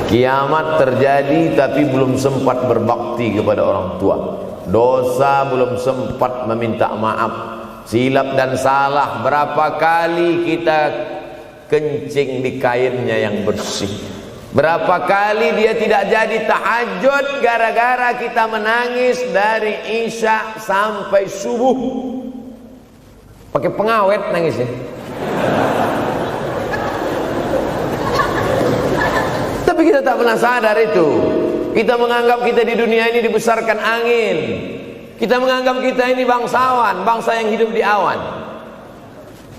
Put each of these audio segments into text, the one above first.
Kiamat terjadi tapi belum sempat berbakti kepada orang tua. Dosa belum sempat meminta maaf. Silap dan salah berapa kali kita kencing di kainnya yang bersih. Berapa kali dia tidak jadi tahajud gara-gara kita menangis dari Isya sampai subuh. Pakai pengawet nangisnya. Tapi kita tak pernah sadar itu. Kita menganggap kita di dunia ini dibesarkan angin. Kita menganggap kita ini bangsawan, bangsa yang hidup di awan.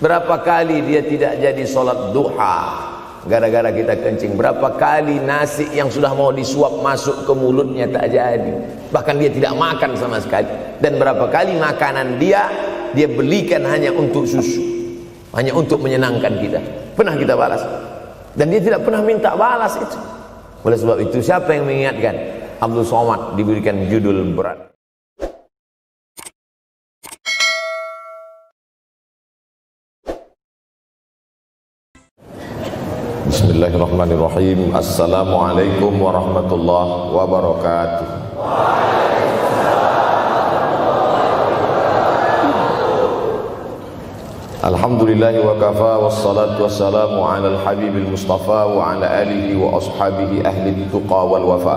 Berapa kali dia tidak jadi sholat duha gara-gara kita kencing. Berapa kali nasi yang sudah mau disuap masuk ke mulutnya tak jadi. Bahkan dia tidak makan sama sekali. Dan berapa kali makanan dia belikan hanya untuk susu, hanya untuk menyenangkan kita. Pernah kita balas. Dan dia tidak pernah minta balas itu. Oleh sebab itu siapa yang mengingatkan? Abdul Somad diberikan judul berat. Bismillahirrahmanirrahim. Assalamualaikum warahmatullahi wabarakatuh. Alhamdulillahi wa kafa wassalatu wassalamu ala al-habibil mustafa wa ala alihi wa ashabihi ahli tuqa wal wafa.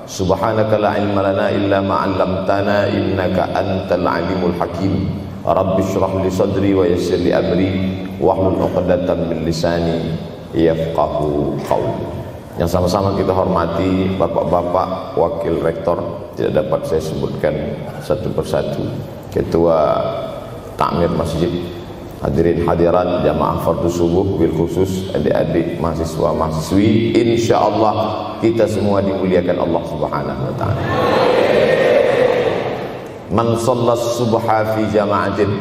Subhanaka la ilma lana illa ma 'allamtana innaka antal alimul hakim. Rabbi shrah li sadri wa yassir li amri wahlul 'uqdatam min lisani yafqahu qawli. Yang sama-sama kita hormati bapak-bapak wakil rektor, tidak dapat saya sebutkan satu persatu, ketua takmir masjid, hadirin hadirat jamaah fardu subuh, bil khusus adik-adik mahasiswa mahasiswi, insyaallah kita semua dimuliakan Allah Subhanahu wa taala. Man shallas subha fi jama'atin,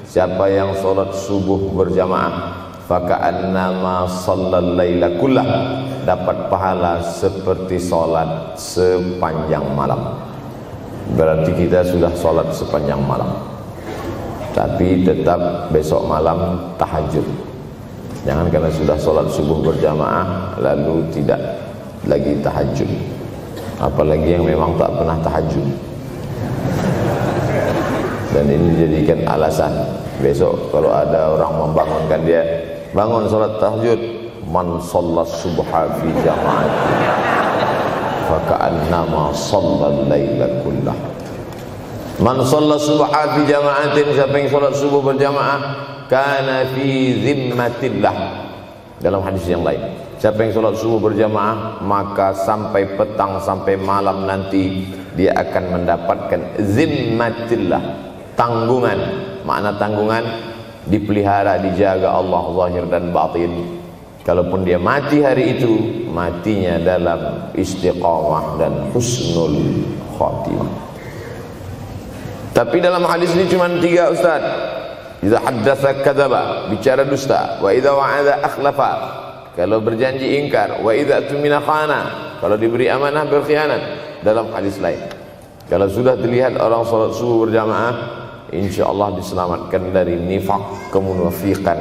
siapa yang salat subuh berjamaah, faka'annama shallal laila kullah, dapat pahala seperti salat sepanjang malam. Berarti kita sudah salat sepanjang malam, tapi tetap besok malam tahajud. Jangan karena sudah sholat subuh berjamaah lalu tidak lagi tahajud. Apalagi yang memang tak pernah tahajud. Dan ini dijadikan alasan. Besok kalau ada orang membangunkan dia, bangun sholat tahajud. Man shallas subha fi jama'atin faka'annama shallal laila kullah. Man shalla subha fi jama'atin, siapa yang salat subuh berjamaah, kana fi zimmatillah. Dalam hadis yang lain, siapa yang salat subuh berjamaah, maka sampai petang sampai malam nanti dia akan mendapatkan zimmatillah, tanggungan. Makna tanggungan, dipelihara, dijaga Allah zahir dan batin. Kalaupun dia mati hari itu, matinya dalam istiqamah dan husnul khatimah. Tapi dalam hadis ini cuma 3 Ustaz. Idza haddatsa kadzaba, bicara dusta. Wa idza wa'ada akhlafa, kalau berjanji ingkar. Wa idza tumina khana, kalau diberi amanah berkhianat. Dalam hadis lain, kalau sudah terlihat orang salat subuh berjamaah, insyaallah diselamatkan dari nifaq, kemunafikan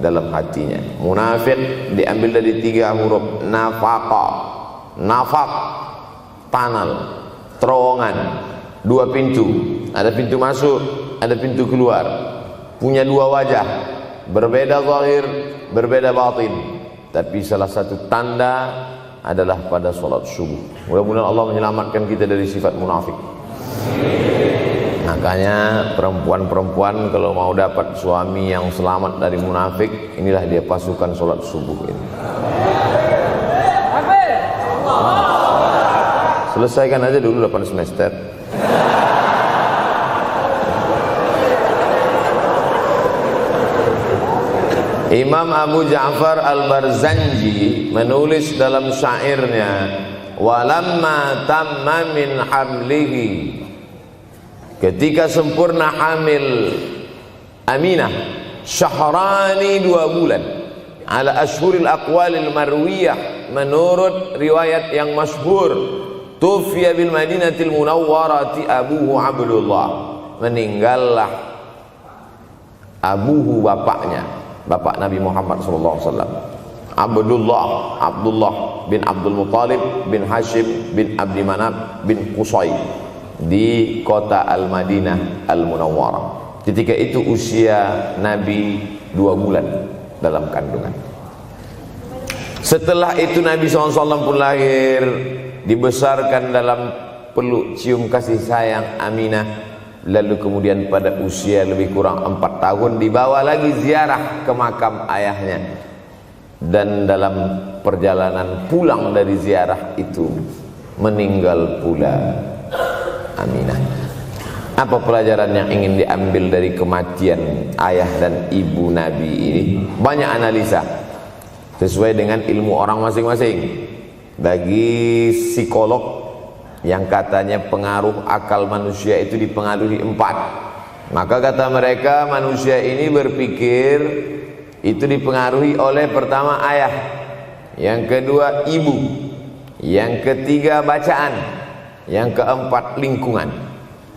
dalam hatinya. Munafik diambil dari 3 huruf nafaqa. Nafaq, tanal, terowongan, 2 pintu. Ada pintu masuk, ada pintu keluar. Punya 2 wajah, berbeda zahir, berbeda batin. Tapi salah satu tanda adalah pada salat subuh. Mudah-mudahan Allah menyelamatkan kita dari sifat munafik. Makanya perempuan-perempuan kalau mau dapat suami yang selamat dari munafik, inilah dia pasukan salat subuh ini. Selesaikan aja dulu 8 semester. Imam Abu Ja'far Al-Barzanji menulis dalam syairnya, walamma tamma min hamlihi, ketika sempurna hamil Aminah, syahrani 2 bulan, ala ashhuril aqwalil marwiyah, menurut riwayat yang masyhur, tufiya bil madinatil munawwarati abuhu Abdullah, meninggallah abuhu, bapaknya, bapak Nabi Muhammad SAW, Abdullah bin Abdul Muttalib bin Hashim bin Abdi Manaf bin Qusay di kota Al-Madinah Al-Munawwarah. Ketika itu usia Nabi 2 bulan dalam kandungan. Setelah itu Nabi SAW pun lahir, dibesarkan dalam peluk cium kasih sayang Aminah. Lalu kemudian pada usia lebih kurang 4 tahun dibawa lagi ziarah ke makam ayahnya. Dan dalam perjalanan pulang dari ziarah itu meninggal pula Aminah. Apa pelajaran yang ingin diambil dari kematian ayah dan ibu Nabi ini? Banyak analisa sesuai dengan ilmu orang masing-masing. Bagi psikolog yang katanya pengaruh akal manusia itu dipengaruhi 4, maka kata mereka manusia ini berpikir itu dipengaruhi oleh pertama ayah, yang kedua ibu, yang ketiga bacaan, yang keempat lingkungan.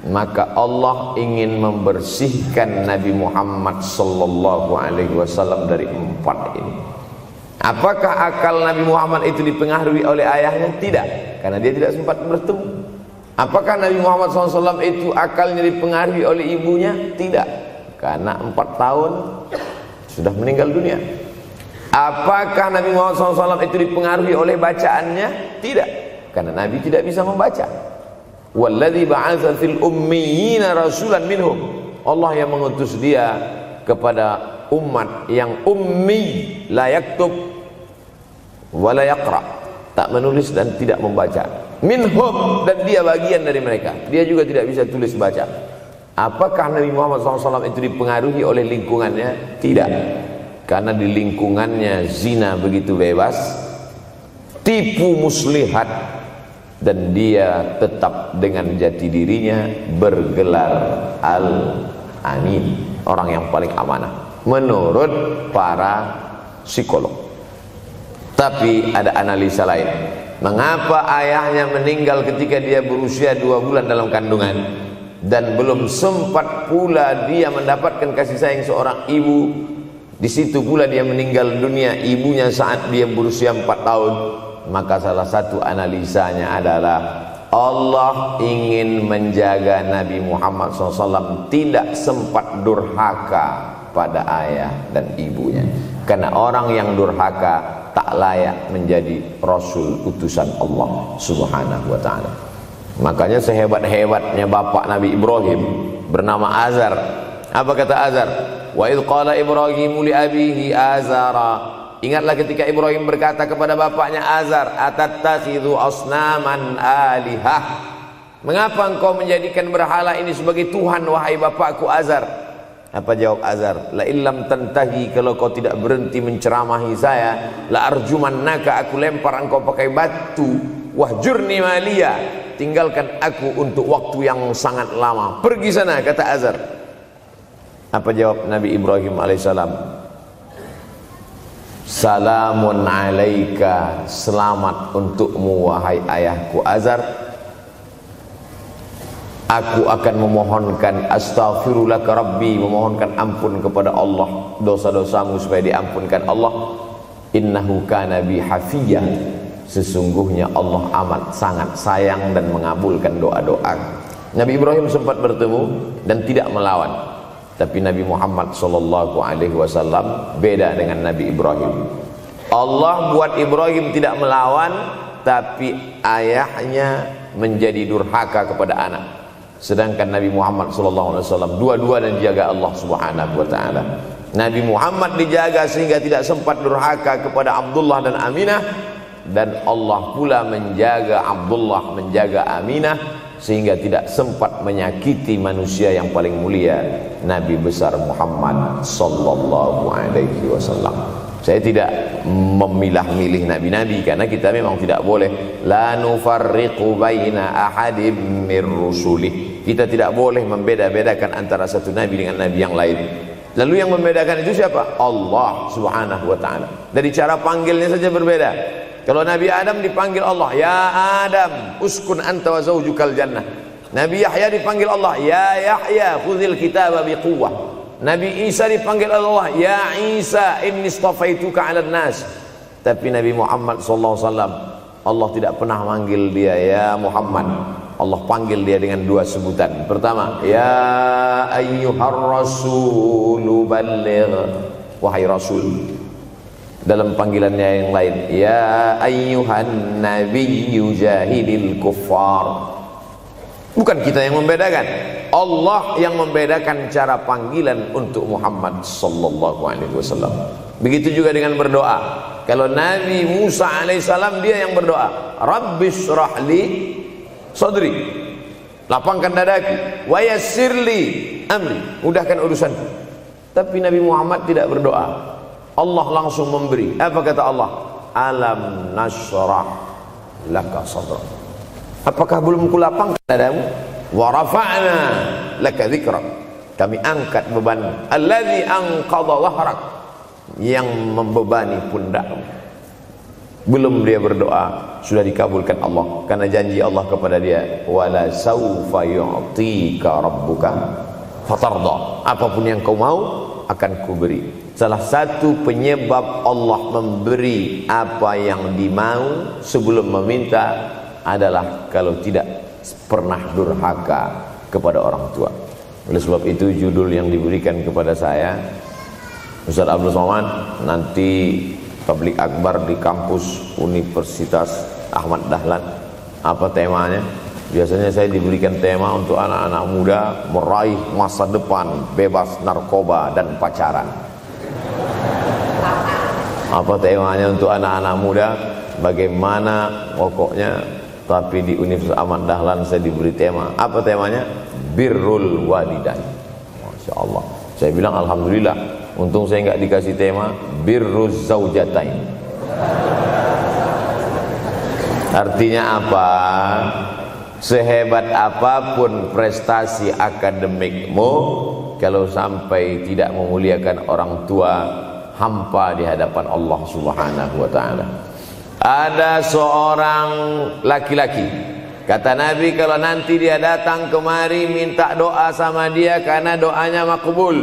Maka Allah ingin membersihkan Nabi Muhammad sallallahu alaihi wasallam dari 4 ini. Apakah akal Nabi Muhammad itu dipengaruhi oleh ayahnya? Tidak, karena dia tidak sempat bertemu. Apakah Nabi Muhammad SAW itu akalnya dipengaruhi oleh ibunya? Tidak, karena 4 tahun sudah meninggal dunia. Apakah Nabi Muhammad SAW itu dipengaruhi oleh bacaannya? Tidak, karena Nabi tidak bisa membaca. Walladzi ba'atsa fil ummiyina rasulan minhum. Allah yang mengutus dia kepada umat yang ummi, la yaktub wa la yaqra, tak menulis dan tidak membaca. Minhum, dan dia bagian dari mereka, dia juga tidak bisa tulis baca. Apakah Nabi Muhammad SAW itu dipengaruhi oleh lingkungannya? Tidak, karena di lingkungannya zina begitu bebas, tipu muslihat, dan dia tetap dengan jati dirinya bergelar Al-Amin, orang yang paling amanah menurut para psikolog. Tapi ada analisa lain. Mengapa ayahnya meninggal ketika dia berusia 2 bulan dalam kandungan, dan belum sempat pula dia mendapatkan kasih sayang seorang ibu? Di situ pula dia meninggal dunia, ibunya saat dia berusia 4 tahun. Maka salah satu analisanya adalah Allah ingin menjaga Nabi Muhammad SAW tidak sempat durhaka pada ayah dan ibunya, karena orang yang durhaka tak layak menjadi Rasul utusan Allah Subhanahu wa ta'ala. Makanya sehebat-hebatnya bapak Nabi Ibrahim bernama Azar. Apa kata Azar? Wa idh qala Ibrahimu li abihi Azara. Ingatlah ketika Ibrahim berkata kepada bapaknya Azar, atattakhidhu asnaman alihah. Mengapa engkau menjadikan berhala ini sebagai Tuhan, wahai bapakku Azar? Apa jawab Azar? La illam tantahi, kalau kau tidak berhenti menceramahi saya, la arjumannaka, aku lempar engkau pakai batu. Wahjurni maliya, tinggalkan aku untuk waktu yang sangat lama. Pergi sana, kata Azar. Apa jawab Nabi Ibrahim alaihissalam? Salamun alaika, selamat untukmu wahai ayahku Azar. Aku akan memohonkan astaghfirulaka rabbi, memohonkan ampun kepada Allah dosa-dosamu supaya diampunkan Allah. Innahu kana bi hafiyya, sesungguhnya Allah amat sangat sayang dan mengabulkan doa-doa. Nabi Ibrahim sempat bertemu dan tidak melawan. Tapi Nabi Muhammad SAW beda dengan Nabi Ibrahim. Allah buat Ibrahim tidak melawan, tapi ayahnya menjadi durhaka kepada anak. Sedangkan Nabi Muhammad SAW dua-dua dan dijaga Allah Subhanahu wa ta'ala. Nabi Muhammad dijaga sehingga tidak sempat durhaka kepada Abdullah dan Aminah, dan Allah pula menjaga Abdullah, menjaga Aminah, sehingga tidak sempat menyakiti manusia yang paling mulia, Nabi besar Muhammad sallallahu alaihi wasallam. Saya tidak memilah-milih nabi-nabi, karena kita memang tidak boleh la nufarriqu baina ahadim mir rusulih. Kita tidak boleh membeda-bedakan antara satu nabi dengan nabi yang lain. Lalu yang membedakan itu siapa? Allah Subhanahu wa ta'ala. Dari cara panggilnya saja berbeda. Kalau Nabi Adam dipanggil Allah, ya Adam uskun anta wa zawjukal jannah. Nabi Yahya dipanggil Allah, ya Yahya khudhil kitaba biquwwah. Nabi Isa dipanggil Allah, ya Isa inni istafaituka 'alan nas. Tapi Nabi Muhammad SAW, Allah tidak pernah manggil dia ya Muhammad. Allah panggil dia dengan dua sebutan. Pertama, ya ayyuhar rasulu balligh, wahai rasul. Dalam panggilannya yang lain, ya ayyuhan nabiyyu jahidil kuffar. Bukan kita yang membedakan, Allah yang membedakan cara panggilan untuk Muhammad sallallahu alaihi wasallam. Begitu juga dengan berdoa. Kalau Nabi Musa alaihissalam, dia yang berdoa, Rabbis shrahli sadri, lapangkan dadaku, wa yassirli amri, mudahkan urusanku. Tapi Nabi Muhammad tidak berdoa, Allah langsung memberi. Apa kata Allah? Alam nashrah laka sadrak. Apakah belum kulapangkan dadamu? Wa rafa'na laka dzikrak. Kami angkat beban. Allazi anqadha dhahrak, yang membebani pundakmu. Belum dia berdoa, sudah dikabulkan Allah, karena janji Allah kepada dia, wala saufa yu'tika rabbuka fatarda. Apapun yang kau mau akan kuberi. Salah satu penyebab Allah memberi apa yang dimau sebelum meminta adalah kalau tidak pernah durhaka kepada orang tua. Oleh sebab itu judul yang diberikan kepada saya, Ustaz Abdul Somad, nanti tablik akbar di kampus Universitas Ahmad Dahlan. Apa temanya? Biasanya saya diberikan tema untuk anak-anak muda meraih masa depan bebas narkoba dan pacaran. Apa temanya untuk anak-anak muda? Bagaimana pokoknya. Tapi di Universitas Ahmad Dahlan saya diberi tema. Apa temanya? Birrul walidain. Masya Allah. Saya bilang alhamdulillah, untung saya nggak dikasih tema birruz zaujatain. Artinya apa? Sehebat apapun prestasi akademikmu, kalau sampai tidak memuliakan orang tua, hampa di hadapan Allah Subhanahu wa ta'ala. Ada seorang laki-laki, kata Nabi, kalau nanti dia datang kemari minta doa sama dia karena doanya makbul.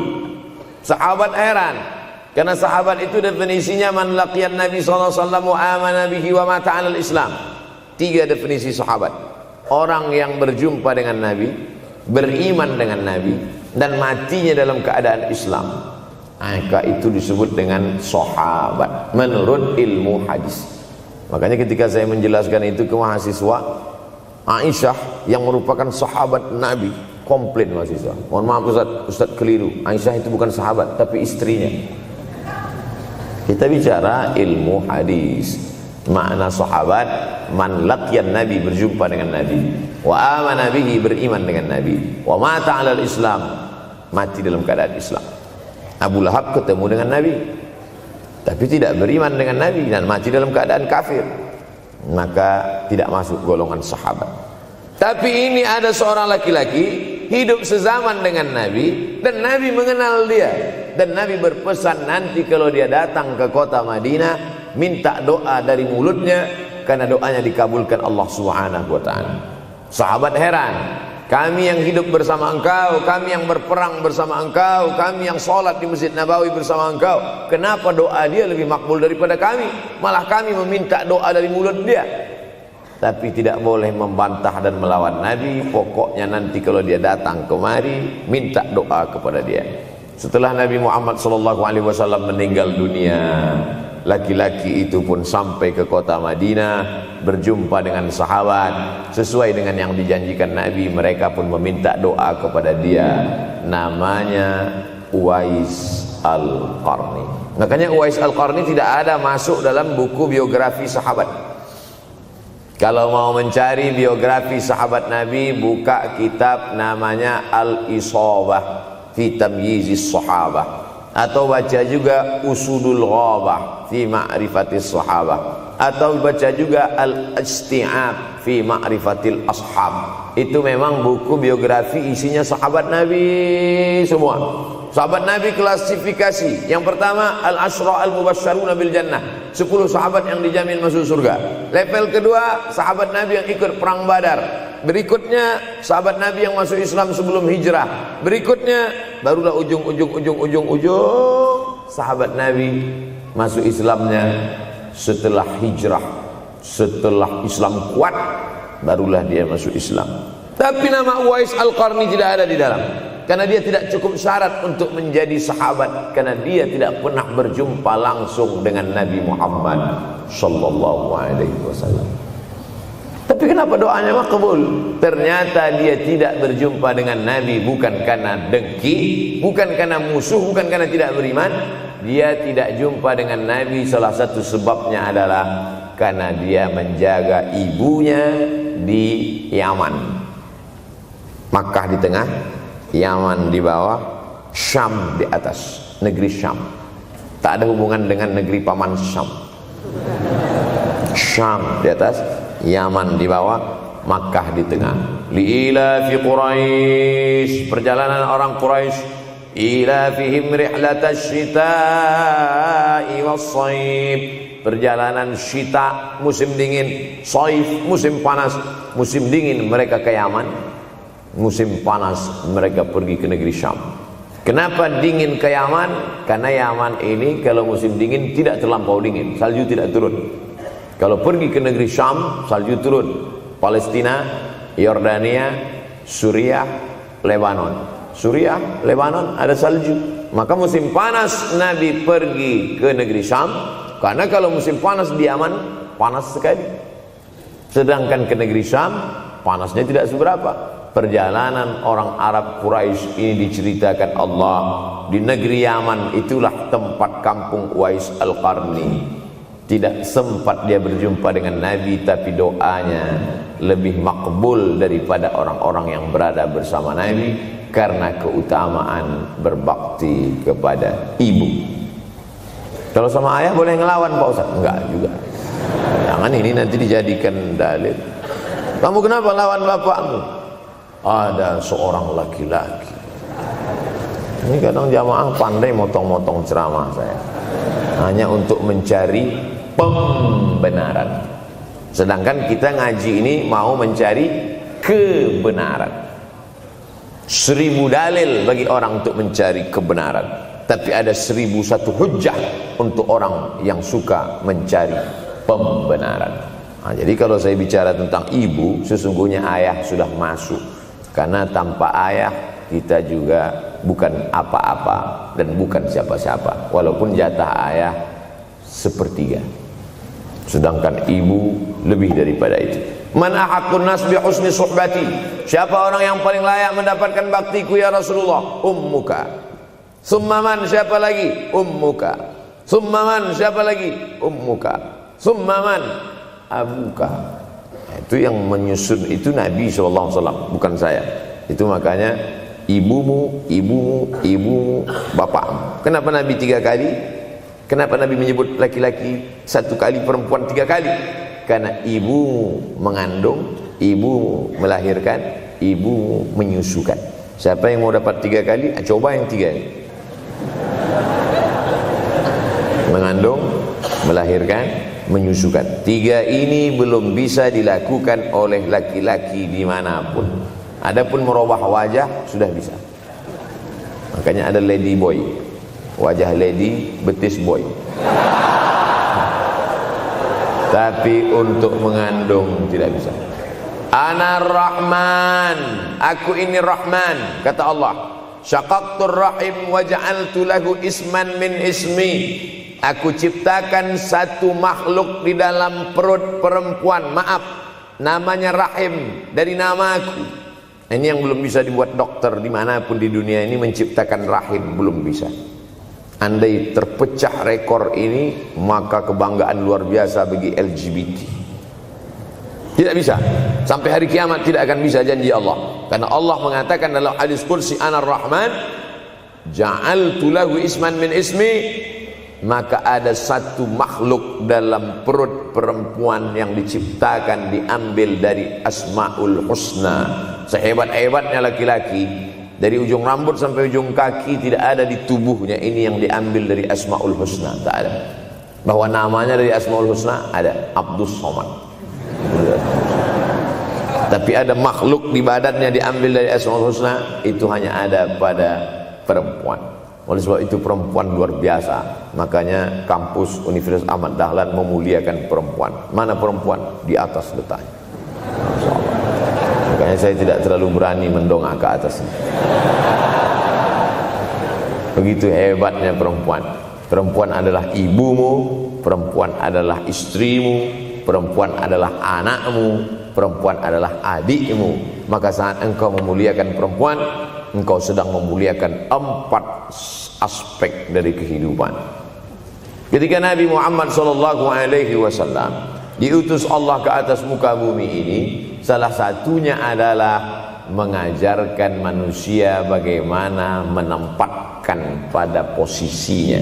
Sahabat heran, karena sahabat itu definisinya man laqiyan Nabi sallallahu alaihi wasallam wa amana bihi wa mata 'alal Islam. 3 definisi sahabat: orang yang berjumpa dengan Nabi, beriman dengan Nabi, dan matinya dalam keadaan Islam. Maka itu disebut dengan sahabat menurut ilmu hadis. Makanya ketika saya menjelaskan itu ke mahasiswa, Aisyah yang merupakan sahabat Nabi, komplain mahasiswa, mohon maaf Ustaz keliru, Aisyah itu bukan sahabat tapi istrinya. Kita bicara ilmu hadis. Makna sahabat, man laqiyan Nabi, berjumpa dengan Nabi, wa amana bihi, beriman dengan Nabi, wa mata 'alal Islam, mati dalam keadaan Islam. Abu Lahab ketemu dengan Nabi tapi tidak beriman dengan Nabi dan mati dalam keadaan kafir, maka tidak masuk golongan sahabat. Tapi ini ada seorang laki-laki hidup sezaman dengan Nabi dan Nabi mengenal dia, dan Nabi berpesan nanti kalau dia datang ke kota Madinah minta doa dari mulutnya, karena doanya dikabulkan Allah Subhanahu wa ta'ala. Sahabat heran, kami yang hidup bersama engkau, kami yang berperang bersama engkau, kami yang sholat di Masjid Nabawi bersama engkau, kenapa doa dia lebih makbul daripada kami? Malah kami meminta doa dari mulut dia. Tapi tidak boleh membantah dan melawan Nabi. Pokoknya nanti kalau dia datang kemari minta doa kepada dia. Setelah Nabi Muhammad SAW meninggal dunia, laki-laki itu pun sampai ke kota Madinah, berjumpa dengan sahabat. Sesuai dengan yang dijanjikan Nabi, mereka pun meminta doa kepada dia. Namanya Uwais Al-Qarni. Makanya Uwais Al-Qarni tidak ada masuk dalam buku biografi sahabat. Kalau mau mencari biografi sahabat Nabi, buka kitab namanya Al-Isabah fi Tamyizis Sahabah, atau baca juga Usudul Ghabah fi Ma'rifatis Sahabah, atau baca juga Al-Isti'ab fi Ma'rifatil Ashab. Itu memang buku biografi isinya sahabat Nabi semua. Sahabat Nabi klasifikasi. Yang pertama, Al-Ashra Al-Mubashsharuna bil Jannah, 10 sahabat yang dijamin masuk surga. Level kedua, sahabat Nabi yang ikut perang Badar. Berikutnya, sahabat Nabi yang masuk Islam sebelum hijrah. Berikutnya, barulah ujung sahabat Nabi masuk Islamnya setelah hijrah, setelah Islam kuat, barulah dia masuk Islam. Tapi nama Uwais Al-Qarni tidak ada di dalam, karena dia tidak cukup syarat untuk menjadi sahabat, karena dia tidak pernah berjumpa langsung dengan Nabi Muhammad sallallahu alaihi wasallam. Tapi kenapa doanya makbul? Ternyata dia tidak berjumpa dengan Nabi bukan karena dengki, bukan karena musuh, bukan karena tidak beriman. Dia tidak jumpa dengan Nabi, salah satu sebabnya adalah karena dia menjaga ibunya di Yaman. Makkah di tengah, Yaman di bawah, Syam di atas, negeri Syam. Tak ada hubungan dengan negeri paman Syam. Syam di atas, Yaman di bawah, Makkah di tengah. Liila fi Quraisy, perjalanan orang Quraisy. Ila fihim rihlatash shita'i was-shaib, perjalanan syita musim dingin, shaif musim panas. Musim dingin mereka ke Yaman, musim panas mereka pergi ke negeri Syam. Kenapa dingin ke Yaman? Karena Yaman ini kalau musim dingin tidak terlampau dingin, salju tidak turun. Kalau pergi ke negeri Syam, salju turun. Palestina, Yordania, Suriah, Lebanon. Suriah, Lebanon ada salju. Maka musim panas Nabi pergi ke negeri Syam, karena kalau musim panas di Yaman panas sekali. Sedangkan ke negeri Syam panasnya tidak seberapa. Perjalanan orang Arab Quraisy ini diceritakan Allah, di negeri Yaman itulah tempat kampung Uwais Al-Qarni. Tidak sempat dia berjumpa dengan Nabi, tapi doanya lebih makbul daripada orang-orang yang berada bersama Nabi, karena keutamaan berbakti kepada ibu. Kalau sama ayah boleh ngelawan Pak Ustaz? Enggak juga. Jangan ini nanti dijadikan dalil. Kamu kenapa lawan bapakmu? Ada seorang laki-laki. Ini kadang jamaah pandai motong-motong ceramah saya, hanya untuk mencari pembenaran. Sedangkan kita ngaji ini mau mencari kebenaran. 1000 dalil bagi orang untuk mencari kebenaran, tapi ada 1001 hujjah untuk orang yang suka mencari pembenaran. Nah, jadi kalau saya bicara tentang ibu, sesungguhnya ayah sudah masuk, karena tanpa ayah kita juga bukan apa-apa dan bukan siapa-siapa, walaupun jatah ayah sepertiga, sedangkan ibu lebih daripada itu. Man ahaqqun nas bi husni suhbati, siapa orang yang paling layak mendapatkan baktiku ya Rasulullah? Ummuka. Summa man, siapa lagi? Ummuka. Summa man, siapa lagi? Ummuka. Summa man, abuka. Itu yang menyusun itu Nabi SAW, bukan saya. Itu makanya ibumu, ibumu, ibumu, bapakmu. Kenapa Nabi 3 kali? Kenapa Nabi menyebut laki-laki 1 kali, perempuan 3 kali? Karena ibumu mengandung, ibumu melahirkan, ibumu menyusukan. Siapa yang mau dapat 3 kali? Coba yang 3 ini. Mengandung, melahirkan, menyusukan. 3 ini belum bisa dilakukan oleh laki-laki dimanapun. Adapun merubah wajah sudah bisa. Makanya ada lady boy, wajah lady, betis boy. Tapi untuk mengandung tidak bisa. Ana Rahman, aku ini Rahman, kata Allah. Syaqaqtur rahim wa ja'altu lahu isman min ismi. Aku ciptakan satu makhluk di dalam perut perempuan, maaf, namanya rahim, dari namaku. Ini yang belum bisa dibuat dokter dimanapun di dunia ini, menciptakan rahim, belum bisa. Andai terpecah rekor ini, maka kebanggaan luar biasa bagi LGBT. Tidak bisa, sampai hari kiamat tidak akan bisa, janji Allah. Karena Allah mengatakan dalam hadis qudsi, Anar Rahman ja'altu lahu isman min ismi. Maka ada satu makhluk dalam perut perempuan yang diciptakan, diambil dari Asmaul Husna. Sehebat-hebatnya laki-laki, dari ujung rambut sampai ujung kaki tidak ada di tubuhnya ini yang diambil dari Asmaul Husna, tak ada. Bahwa namanya dari Asmaul Husna ada, Abdus Somad. Tapi ada makhluk di badannya diambil dari Asmaul Husna, itu hanya ada pada perempuan. Oleh sebab itu perempuan luar biasa. Makanya kampus Universitas Ahmad Dahlan memuliakan perempuan. Mana perempuan? Di atas letaknya. Makanya saya tidak terlalu berani mendongak ke atas. Begitu hebatnya perempuan. Perempuan adalah ibumu, perempuan adalah istrimu, perempuan adalah anakmu, perempuan adalah adikmu. Maka saat engkau memuliakan perempuan, engkau sedang memuliakan 4 aspek dari kehidupan. Ketika Nabi Muhammad SAW diutus Allah ke atas muka bumi ini, salah satunya adalah mengajarkan manusia bagaimana menempatkan pada posisinya.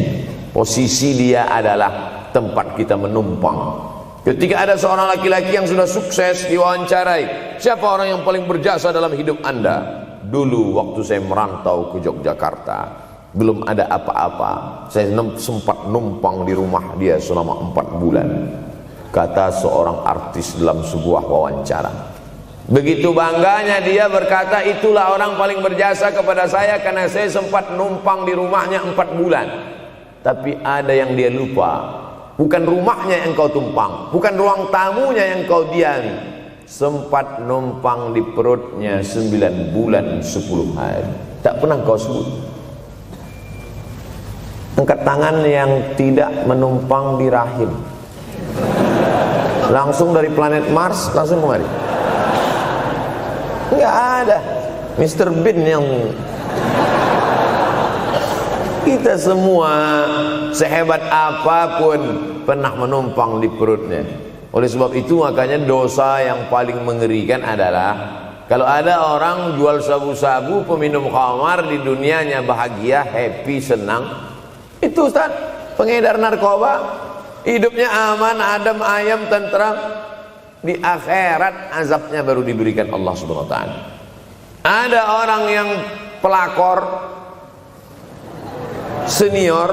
Posisi dia adalah tempat kita menumpang. Ketika ada seorang laki-laki yang sudah sukses diwawancarai, siapa orang yang paling berjasa dalam hidup Anda? Dulu waktu saya merantau ke Yogyakarta, belum ada apa-apa, saya sempat numpang di rumah dia selama 4 bulan, kata seorang artis dalam sebuah wawancara. Begitu bangganya dia berkata, itulah orang paling berjasa kepada saya karena saya sempat numpang di rumahnya 4 bulan. Tapi ada yang dia lupa, bukan rumahnya yang kau tumpang, bukan ruang tamunya yang kau diami, sempat numpang di perutnya 9 bulan 10 hari. Tak pernah kau sebut. Angkat tangan yang tidak menumpang di rahim, langsung dari planet Mars langsung kemari. Enggak ada. Mr. Bean yang kita semua sehebat apapun pernah menumpang di perutnya. Oleh sebab itu makanya dosa yang paling mengerikan adalah kalau ada orang jual sabu-sabu, peminum khamar, di dunianya bahagia, happy, senang. Itu Ustaz, pengedar narkoba, hidupnya aman, adem, ayam, tentram. Di akhirat azabnya baru diberikan Allah Subhanahu wa taala. Ada orang yang pelakor senior,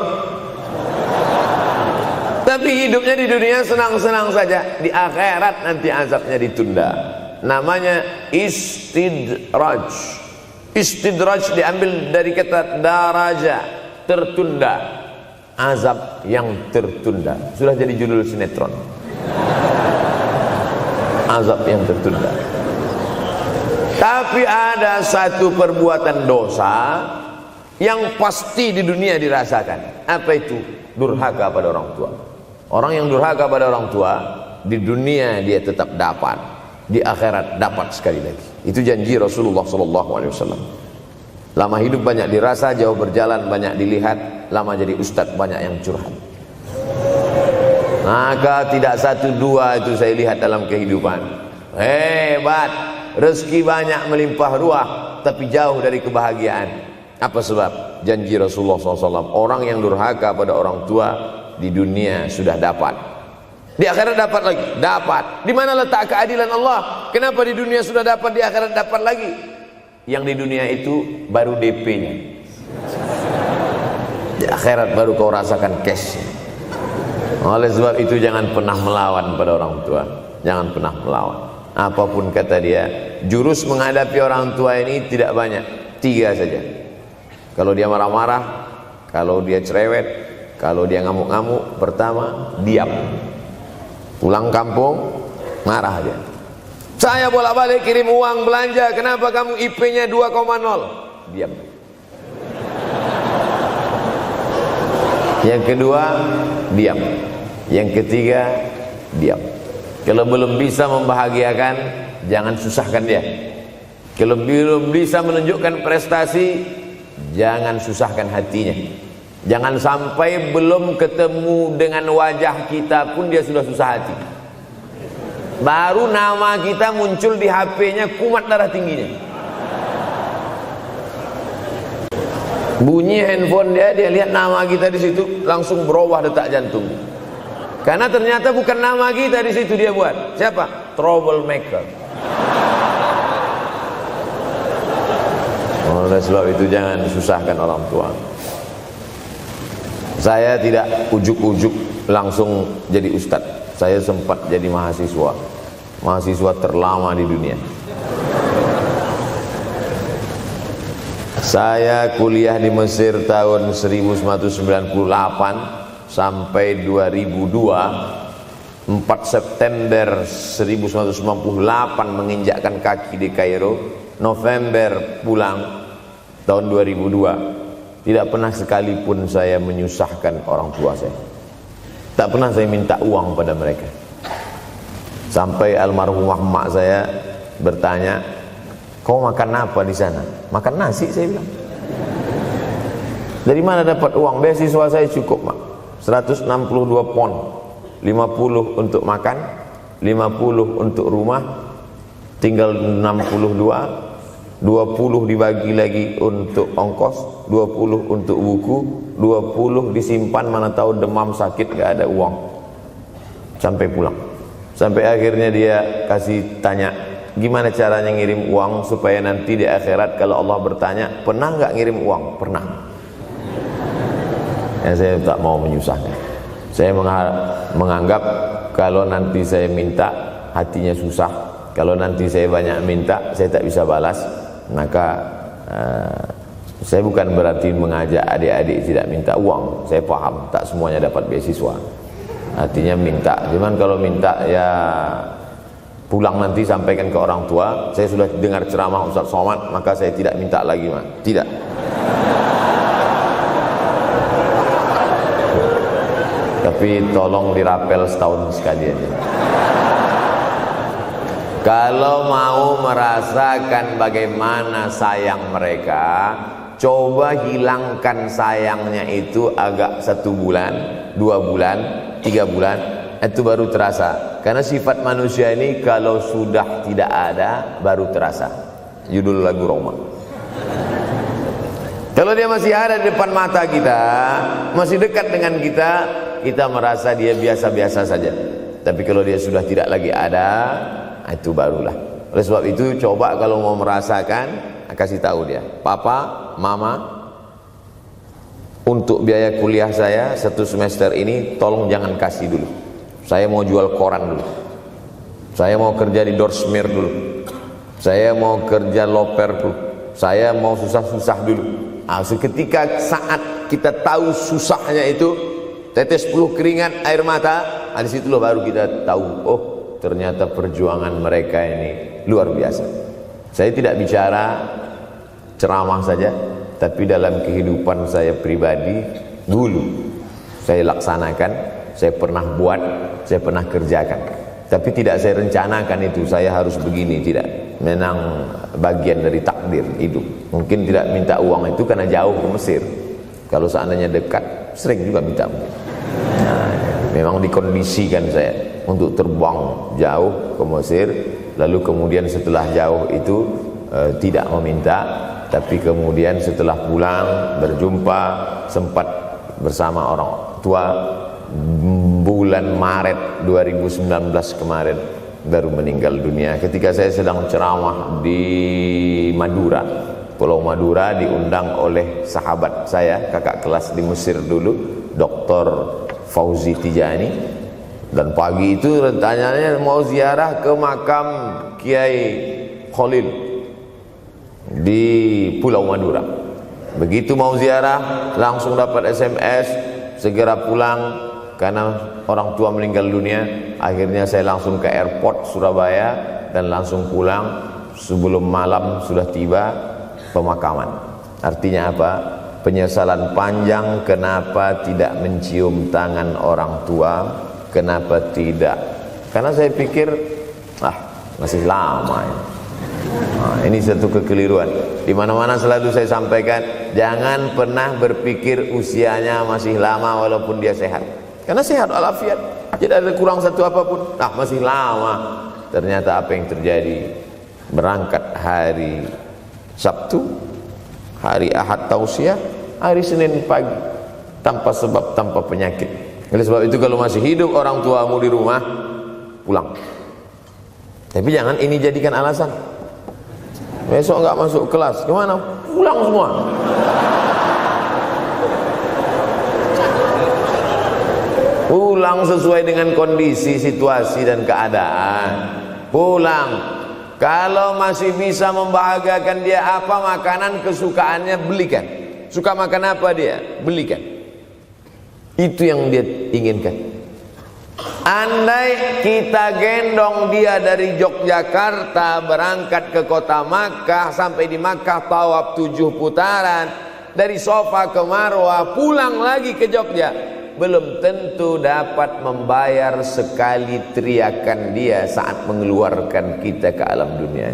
tapi hidupnya di dunia senang-senang saja. Di akhirat nanti azabnya ditunda. Namanya istidraj. Istidraj diambil dari kata daraja, tertunda. Azab yang tertunda. Sudah jadi judul sinetron. Azab yang tertunda. Tapi ada satu perbuatan dosa yang pasti di dunia dirasakan. Apa itu? Durhaka pada orang tua. Orang yang durhaka pada orang tua, di dunia dia tetap dapat, di akhirat dapat sekali lagi. Itu janji Rasulullah SAW. Lama hidup banyak dirasa, jauh berjalan banyak dilihat, lama jadi ustadz banyak yang curhat. Maka tidak 1 2 itu saya lihat dalam kehidupan. Hebat, rezeki banyak melimpah ruah, tapi jauh dari kebahagiaan. Apa sebab? Janji Rasulullah SAW, orang yang durhaka pada orang tua di dunia sudah dapat, di akhirat dapat lagi. Dapat. Di mana letak keadilan Allah? Kenapa di dunia sudah dapat, di akhirat dapat lagi? Yang di dunia itu baru DP-nya, di akhirat baru kau rasakan cash. Oleh sebab itu jangan pernah melawan pada orang tua. Jangan pernah melawan. Apapun kata dia, jurus menghadapi orang tua ini tidak banyak, 3 saja. Kalau dia marah-marah, kalau dia cerewet, kalau dia ngamuk-ngamuk, pertama diam. Pulang kampung marah aja. Saya bolak-balik kirim uang belanja, kenapa kamu IP-nya 2,0? Diam. Yang kedua, diam. Yang ketiga, diam. Kalau belum bisa membahagiakan, jangan susahkan dia. Kalau belum bisa menunjukkan prestasi, jangan susahkan hatinya. Jangan sampai belum ketemu dengan wajah kita pun dia sudah susah hati. Baru nama kita muncul di HP-nya, kumat darah tingginya. Bunyi handphone dia lihat nama kita di situ, langsung berubah detak jantung. Karena ternyata bukan nama kita di situ dia buat. Siapa? Troublemaker. Oleh sebab itu jangan susahkan orang tua. Saya tidak ujuk-ujuk langsung jadi ustadz. Saya sempat jadi mahasiswa terlama di dunia. Saya kuliah di Mesir tahun 1998 sampai 2002. 4 September 1998 menginjakkan kaki di Kairo. November pulang tahun 2002. Tidak pernah sekalipun saya menyusahkan orang tua saya. Tak pernah saya minta uang pada mereka. Sampai almarhumah emak saya bertanya, "Kau makan apa di sana?" "Makan nasi," saya bilang. "Dari mana dapat uang?" "Beasiswa saya cukup, Mak. 162 pon. 50 untuk makan, 50 untuk rumah, tinggal 62. 20 dibagi lagi untuk ongkos, 20 untuk buku, 20 disimpan, mana tahu demam sakit gak ada uang." Sampai pulang. Sampai akhirnya dia kasih tanya, "Gimana caranya ngirim uang supaya nanti di akhirat kalau Allah bertanya, pernah nggak ngirim uang?" "Pernah." Ya, saya tak mau menyusahkan. Saya menganggap kalau nanti saya minta hatinya susah, kalau nanti saya banyak minta saya tak bisa balas, maka saya bukan berarti mengajak adik-adik tidak minta uang. Saya paham tak semuanya dapat beasiswa, artinya minta. Cuman kalau minta ya pulang nanti sampaikan ke orang tua, "Saya sudah dengar ceramah Ustaz Somad, maka saya tidak minta lagi, Mas." Tidak. Tapi tolong dirapel setahun sekali aja. Kalau mau merasakan bagaimana sayang mereka, coba hilangkan sayangnya itu agak 1 bulan, 2 bulan, 3 bulan, itu baru terasa. Karena sifat manusia ini kalau sudah tidak ada baru terasa. Judul lagu Roma. Kalau dia masih ada di depan mata kita, masih dekat dengan kita, kita merasa dia biasa-biasa saja. Tapi kalau dia sudah tidak lagi ada, itu barulah. Oleh sebab itu coba kalau mau merasakan, kasih tahu dia, "Papa, Mama, untuk biaya kuliah saya 1 semester ini tolong jangan kasih dulu. Saya mau jual koran dulu. Saya mau kerja di Dorsmir dulu. Saya mau kerja loper dulu. Saya mau susah-susah dulu." Seketika saat kita tahu susahnya itu, tetes peluh keringat, air mata, di situ loh baru kita tahu, oh ternyata perjuangan mereka ini luar biasa. Saya tidak bicara ceramah saja, tapi dalam kehidupan saya pribadi dulu saya laksanakan, saya pernah buat, saya pernah kerjakan. Tapi tidak saya rencanakan itu, saya harus begini, tidak. Memang bagian dari takdir hidup. Mungkin tidak minta uang itu karena jauh ke Mesir. Kalau seandainya dekat, sering juga minta. Nah, memang dikondisikan saya untuk terbang jauh ke Mesir, lalu kemudian setelah jauh itu tidak meminta, tapi kemudian setelah pulang berjumpa, sempat bersama orang tua. Bulan Maret 2019 kemarin baru meninggal dunia ketika saya sedang ceramah di Madura, Pulau Madura, diundang oleh sahabat saya, kakak kelas di Mesir dulu, Dr. Fauzi Tijani. Dan pagi itu rencananya mau ziarah ke makam Kiai Khalil di Pulau Madura. Begitu mau ziarah langsung dapat SMS, segera pulang karena orang tua meninggal dunia. Akhirnya saya langsung ke airport Surabaya dan langsung pulang. Sebelum malam sudah tiba pemakaman. Artinya apa? Penyesalan panjang, kenapa tidak mencium tangan orang tua, kenapa tidak. Karena saya pikir masih lama ya. Ini satu kekeliruan. Di mana-mana selalu saya sampaikan, jangan pernah berpikir usianya masih lama walaupun dia sehat. Karena sehat walafiat, tidak ada kurang satu apapun. Masih lama. Ternyata apa yang terjadi? Berangkat hari Sabtu, hari Ahad tausiah, hari Senin pagi, tanpa sebab, tanpa penyakit. Oleh sebab itu kalau masih hidup orang tuamu di rumah, pulang. Tapi jangan ini jadikan alasan. Besok nggak masuk kelas, gimana? Pulang semua. Pulang sesuai dengan kondisi, situasi dan keadaan. Pulang. Kalau masih bisa membahagiakan dia apa makanan kesukaannya, belikan. Suka makan apa dia, belikan. Itu yang dia inginkan. Andai kita gendong dia dari Yogyakarta berangkat ke kota Makkah, sampai di Makkah tawaf 7 putaran, dari Sofa ke Marwah, pulang lagi ke Jogja, belum tentu dapat membayar sekali teriakan dia saat mengeluarkan kita ke alam dunia.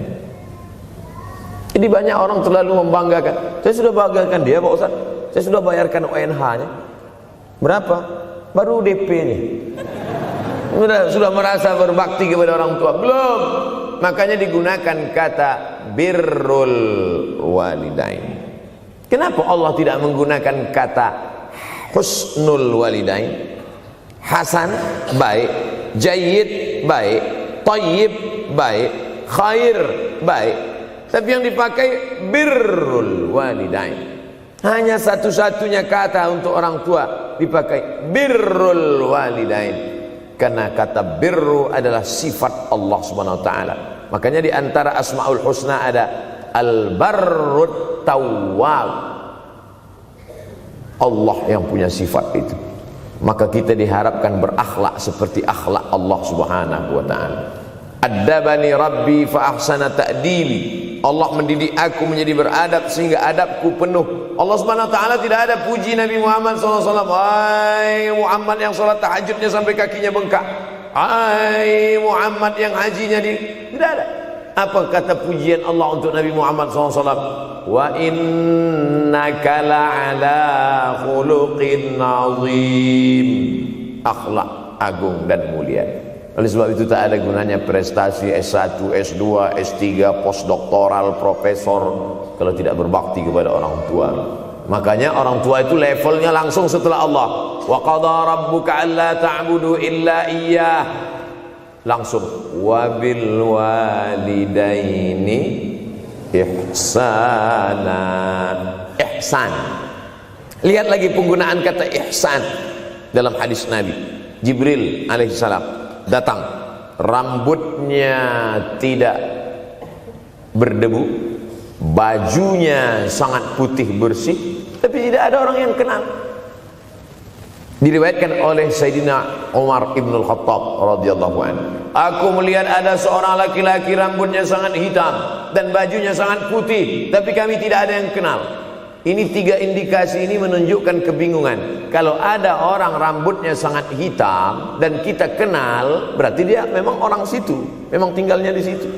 Jadi banyak orang terlalu membanggakan. Saya sudah banggakan dia Pak Ustaz, saya sudah bayarkan ONH-nya. Berapa? Baru DP-nya. Sudah merasa berbakti kepada orang tua? Belum. Makanya digunakan kata birrul walidain. Kenapa Allah tidak menggunakan kata husnul walidain? Hasan baik, jayyid baik, thayyib baik, khair baik. Tapi yang dipakai birrul walidain. Hanya satu-satunya kata untuk orang tua dipakai birrul walidain. Karena kata birru adalah sifat Allah Subhanahu wa taala. Makanya di antara Asmaul Husna ada Al-Barrut Tawwab. Allah yang punya sifat itu. Maka kita diharapkan berakhlak seperti akhlak Allah Subhanahu wa taala. Addabani Rabbi fa ahsana ta'dibi. Allah mendidik aku menjadi beradab sehingga adabku penuh. Allah Subhanahu wa taala tidak ada puji Nabi Muhammad SAW. Hai Muhammad yang salat tahajudnya sampai kakinya bengkak. Hai Muhammad yang hajinya tidak ada. Apa kata pujian Allah untuk Nabi Muhammad SAW? Wa innaka la'ala khuluqin azim. Akhlak agung dan mulia. Oleh sebab itu tak ada gunanya prestasi S1, S2, S3, postdoktoral, profesor kalau tidak berbakti kepada orang tua. Makanya orang tua itu levelnya langsung setelah Allah. Wa qadha rabbuka alla ta'budu illa iyyah. Langsung wabil walidaini ihsana. Ihsan. Lihat lagi penggunaan kata ihsan dalam hadis Nabi. Jibril alaihissalam datang, rambutnya tidak berdebu, bajunya sangat putih bersih, tapi tidak ada orang yang kenal. Diriwayatkan oleh Sayyidina Umar ibn al-Khattab radhiyallahu anhu, aku melihat ada seorang laki-laki rambutnya sangat hitam dan bajunya sangat putih, tapi kami tidak ada yang kenal. Ini 3 indikasi ini menunjukkan kebingungan. Kalau ada orang rambutnya sangat hitam dan kita kenal, berarti dia memang orang situ, memang tinggalnya di situ.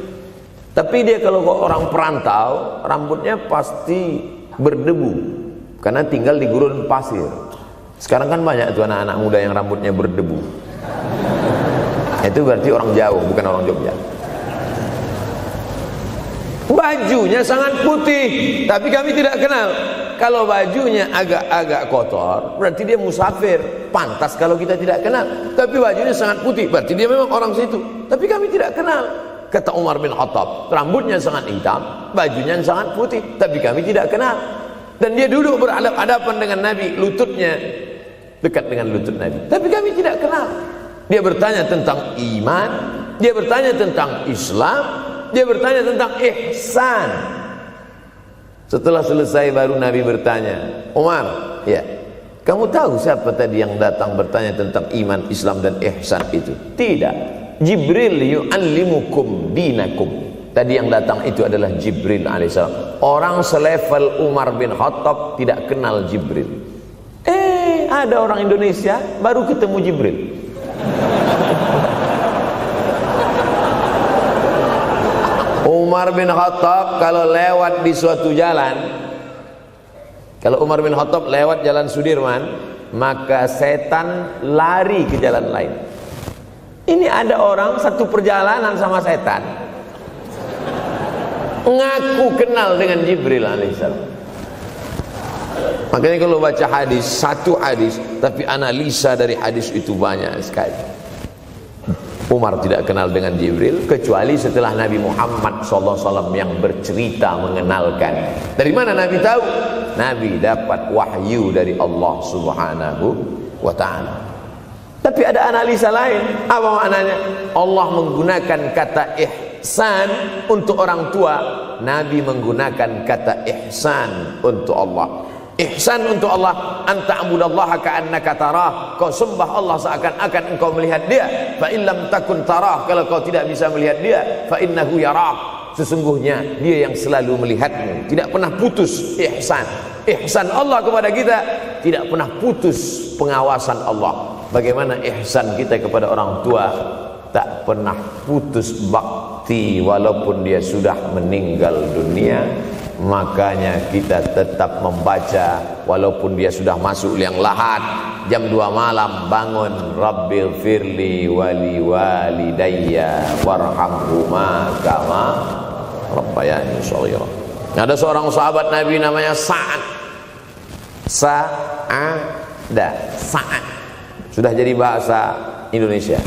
Tapi dia kalau orang perantau, rambutnya pasti berdebu karena tinggal di gurun pasir. Sekarang kan banyak tuh anak-anak muda yang rambutnya berdebu. Itu berarti orang jauh, bukan orang Jogja. Bajunya sangat putih, tapi kami tidak kenal. Kalau bajunya agak-agak kotor, berarti dia musafir. Pantas kalau kita tidak kenal. Tapi bajunya sangat putih, berarti dia memang orang situ. Tapi kami tidak kenal. Kata Umar bin Khattab, rambutnya sangat hitam, bajunya sangat putih, tapi kami tidak kenal. Dan dia duduk berhadapan dengan Nabi, lututnya dekat dengan lutut Nabi, tapi kami tidak kenal. Dia bertanya tentang iman, dia bertanya tentang Islam, dia bertanya tentang ihsan. Setelah selesai baru Nabi bertanya, Umar, ya, kamu tahu siapa tadi yang datang bertanya tentang iman, Islam dan ihsan itu? Tidak, Jibril yu'allimukum dinakum. Tadi yang datang itu adalah Jibril alaihissalam. Orang selevel Umar bin Khattab tidak kenal Jibril. Ada orang Indonesia baru ketemu Jibril. Umar bin Khattab kalau lewat di suatu jalan, kalau Umar bin Khattab lewat jalan Sudirman, maka setan lari ke jalan lain. Ini ada orang satu perjalanan sama setan, ngaku kenal dengan Jibril alaihissalam. Makanya kalau baca hadis, satu hadis, tapi analisa dari hadis itu banyak sekali. Umar tidak kenal dengan Jibril kecuali setelah Nabi Muhammad SAW yang bercerita mengenalkan. Dari mana Nabi tahu? Nabi dapat wahyu dari Allah Subhanahu wa ta'ala. Tapi ada analisa lain. Apa maknanya? Allah menggunakan kata ihsan untuk orang tua, Nabi menggunakan kata ihsan untuk Allah. Ihsan untuk Allah, anta'budallaha ka'annaka tarah, kau sembah Allah seakan-akan engkau melihat dia. Fa in lam takun tarah, kalau kau tidak bisa melihat dia, fa innahu yarak, sesungguhnya dia yang selalu melihatmu. Tidak pernah putus ihsan. Ihsan Allah kepada kita, tidak pernah putus pengawasan Allah. Bagaimana ihsan kita kepada orang tua? Tak pernah putus bakti walaupun dia sudah meninggal dunia. Makanya kita tetap membaca walaupun dia sudah masuk liang lahat, jam 2 malam bangun, Rabbil firli wali walidayya warhamhuma kama rabbayani shaghira. Ada seorang sahabat Nabi namanya Sa'ad. Sa'ad sudah jadi bahasa Indonesia.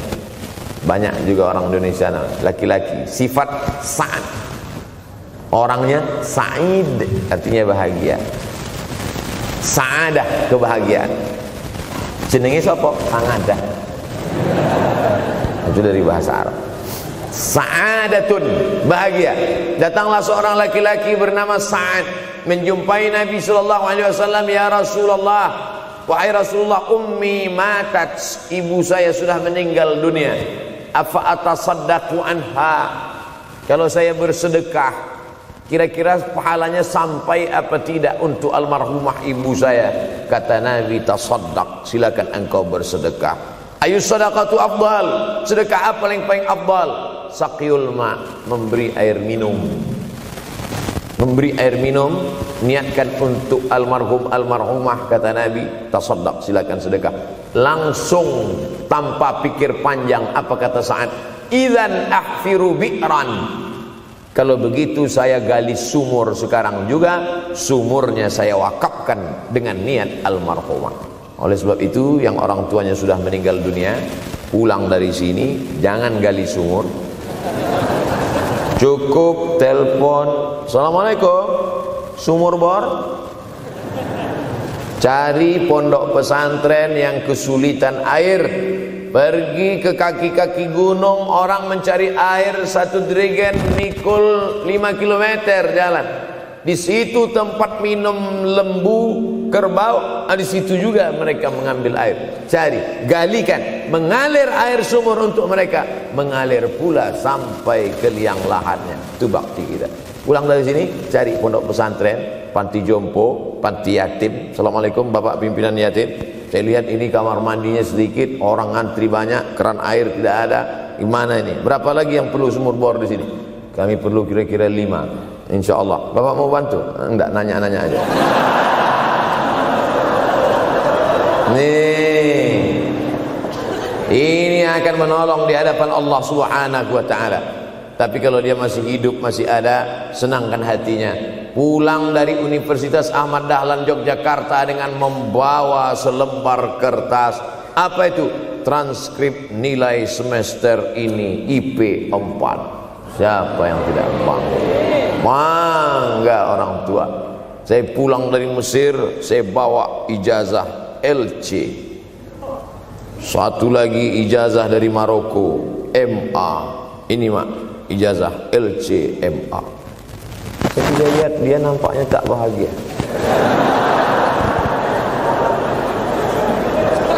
Banyak juga orang Indonesia laki-laki sifat Sa'ad. Orangnya Sa'id, artinya bahagia. Sa'adah, kebahagiaan. Jenenge sapa? Sa'adah. Itu dari bahasa Arab. Sa'adatun, bahagia. Datanglah seorang laki-laki bernama Sa'ad menjumpai Nabi sallallahu alaihi wasallam, "Ya Rasulullah, wahai Rasulullah, ummi matat, ibu saya sudah meninggal dunia. Afa atasaddaqu anha? Kalau saya bersedekah, kira-kira pahalanya sampai apa tidak untuk almarhumah ibu saya?" Kata Nabi, "Tasaddaq, silakan engkau bersedekah." Ayu sadaqatu afdal, sedekah apa yang paling afdal? Saqiyul ma, memberi air minum. Memberi air minum, niatkan untuk almarhum almarhumah, kata Nabi, tasaddaq, silakan sedekah. Langsung tanpa pikir panjang, apa kata Sa'ad? Idzan ahfiru bi'ran, kalau begitu saya gali sumur sekarang juga, sumurnya saya wakafkan dengan niat almarhumah. Oleh sebab itu, yang orang tuanya sudah meninggal dunia, pulang dari sini jangan gali sumur, cukup telepon, "Assalamualaikum, sumur bor." Cari pondok pesantren yang kesulitan air, pergi ke kaki-kaki gunung, orang mencari air, satu jerigen mikul 5 km jalan. Di situ tempat minum lembu, kerbau, di situ juga mereka mengambil air. Cari, galikan, mengalir air sumur untuk mereka, mengalir pula sampai ke liang lahatnya. Itu bakti kita. Pulang dari sini, cari pondok pesantren, panti jompo, panti yatim. "Assalamualaikum Bapak pimpinan yatim, saya lihat ini kamar mandinya sedikit, orang ngantri banyak, keran air tidak ada. Gimana ini? Berapa lagi yang perlu sumur bor di sini?" "Kami perlu kira-kira 5. Insya Allah. Bapak mau bantu?" "Enggak, nanya-nanya aja." Nih, ini akan menolong di hadapan Allah Subhanahu wa ta'ala. Tapi kalau dia masih hidup, masih ada, senangkan hatinya. Pulang dari Universitas Ahmad Dahlan Yogyakarta dengan membawa selembar kertas. Apa itu? Transkrip nilai semester ini IP 4. Siapa yang tidak bangga? Bangga orang tua. Saya pulang dari Mesir, saya bawa ijazah LC. Satu lagi ijazah dari Maroko, MA. Ini mak, ijazah LC MA. Saya tidak lihat dia nampaknya tak bahagia.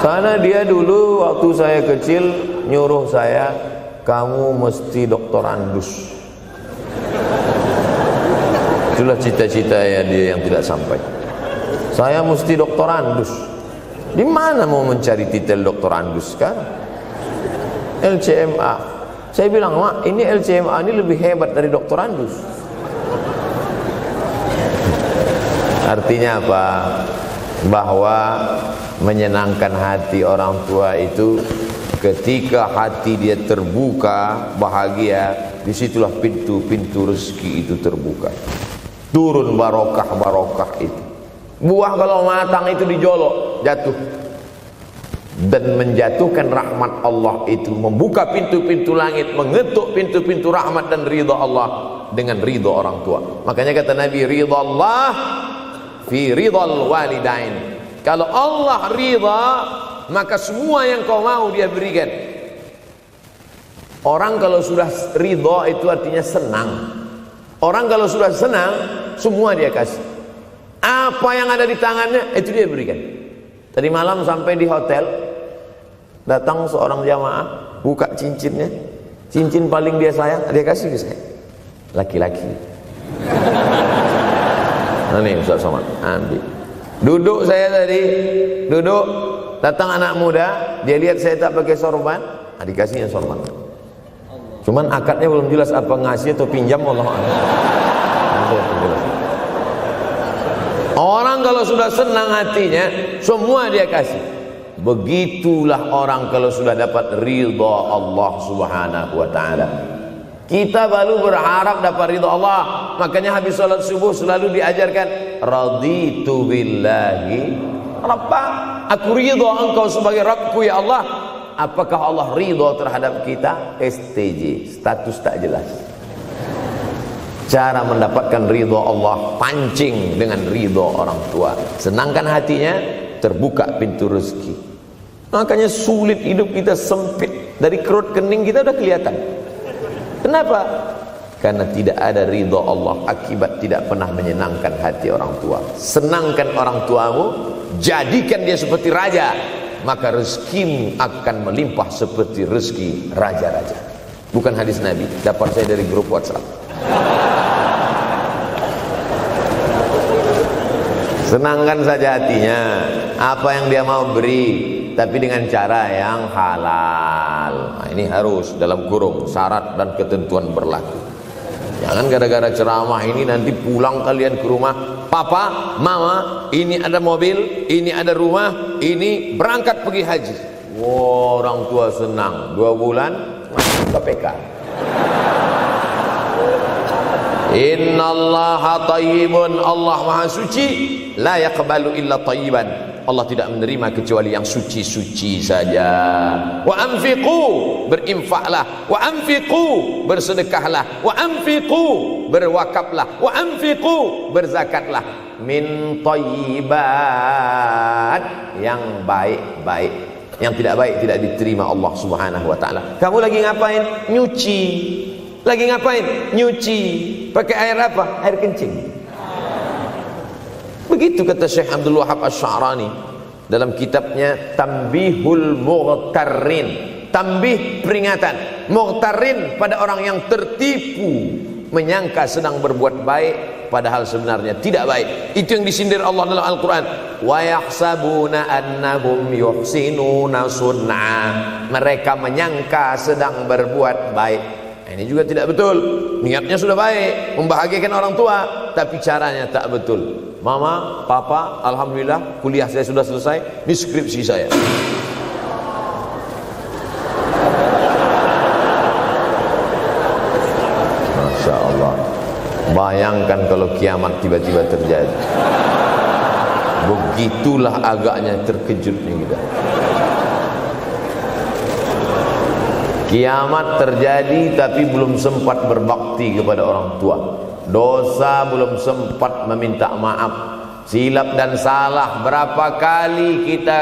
Karena dia dulu waktu saya kecil nyuruh saya, "Kamu mesti doktorandus." Itulah cita-cita ya dia yang tidak sampai. Saya mesti doktorandus. Di mana mau mencari titel doktorandus kan? LCMA. Saya bilang, "Mak, ini LCMA ini lebih hebat dari doktorandus." Artinya apa? Bahwa menyenangkan hati orang tua itu ketika hati dia terbuka, bahagia, disitulah pintu-pintu rezeki itu terbuka. Turun barokah-barokah itu. Buah kalau matang itu dijolok, jatuh. Dan menjatuhkan rahmat Allah itu, membuka pintu-pintu langit, mengetuk pintu-pintu rahmat dan ridha Allah dengan ridha orang tua. Makanya kata Nabi, ridha Allah fi ridhal walidain. Kalau Allah ridha, maka semua yang kau mau dia berikan. Orang kalau sudah ridho itu artinya senang. Orang kalau sudah senang, semua dia kasih. Apa yang ada di tangannya, itu dia berikan. Tadi malam sampai di hotel, datang seorang jamaah, buka cincinnya. Cincin paling dia sayang, dia kasih ke saya. Laki-laki. Nah nih Ustaz Somad, ambil. Duduk saya tadi, duduk. Datang anak muda, dia lihat saya tak pakai sorban, dikasihnya sorban. Cuman akadnya belum jelas apa ngasih atau pinjam, Allah a'lam. Orang kalau sudah senang hatinya, semua dia kasih. Begitulah orang kalau sudah dapat ridha Allah Subhanahu wa taala. Kita baru berharap dapat ridha Allah. Makanya habis salat subuh selalu diajarkan raditu billahi rabba. Aku ridha engkau sebagai Rabbku ya Allah. Apakah Allah ridha terhadap kita? STJ, status tak jelas. Cara mendapatkan ridha Allah, pancing dengan ridha orang tua. Senangkan hatinya, terbuka pintu rezeki. Makanya sulit hidup kita, sempit. Dari kerut kening kita udah kelihatan. Kenapa? Karena tidak ada ridha Allah, akibat tidak pernah menyenangkan hati orang tua. Senangkan orang tuamu, jadikan dia seperti raja, maka rezekimu akan melimpah seperti rezeki raja-raja. Bukan hadis Nabi, dapat saya dari grup WhatsApp. Senangkan saja hatinya, apa yang dia mau beri, tapi dengan cara yang halal. Nah, ini harus dalam kurung syarat dan ketentuan berlaku. Jangan gara-gara ceramah ini nanti pulang kalian ke rumah, papa, mama, ini ada mobil, ini ada rumah, ini berangkat pergi haji. Wow, orang tua senang, 2 bulan masuk KPK. Innallaha tayyibun, Allah maha suci, la yaqbalu illa tayyiban. Allah tidak menerima kecuali yang suci-suci saja. Wa anfiqu, berinfaklah. Wa anfiqu, bersedekahlah. Wa anfiqu, berwakaflah. Wa anfiqu, berzakatlah. Min thayyibat, yang baik-baik. Yang tidak baik tidak diterima Allah Subhanahu wa taala. Kamu lagi ngapain? Nyuci. Lagi ngapain? Nyuci. Pakai air apa? Air kencing. Begitu kata Syekh Abdul Wahab Asy-Sya'rani dalam kitabnya Tanbihul Mughtarrin. Tanbih, peringatan. Mughtarrin, pada orang yang tertipu, menyangka sedang berbuat baik padahal sebenarnya tidak baik. Itu yang disindir Allah dalam Al-Quran. Wa yahsabuna annahum yuhsinuna sun'a. Mereka menyangka sedang berbuat baik. Ini juga tidak betul. Niatnya sudah baik, membahagiakan orang tua, tapi caranya tak betul. Mama, papa, alhamdulillah kuliah saya sudah selesai, ini skripsi saya. Masya Allah. Bayangkan kalau kiamat tiba-tiba terjadi. Begitulah agaknya terkejutnya kita. Kiamat terjadi tapi belum sempat berbakti kepada orang tua. Dosa belum sempat meminta maaf. Silap dan salah berapa kali kita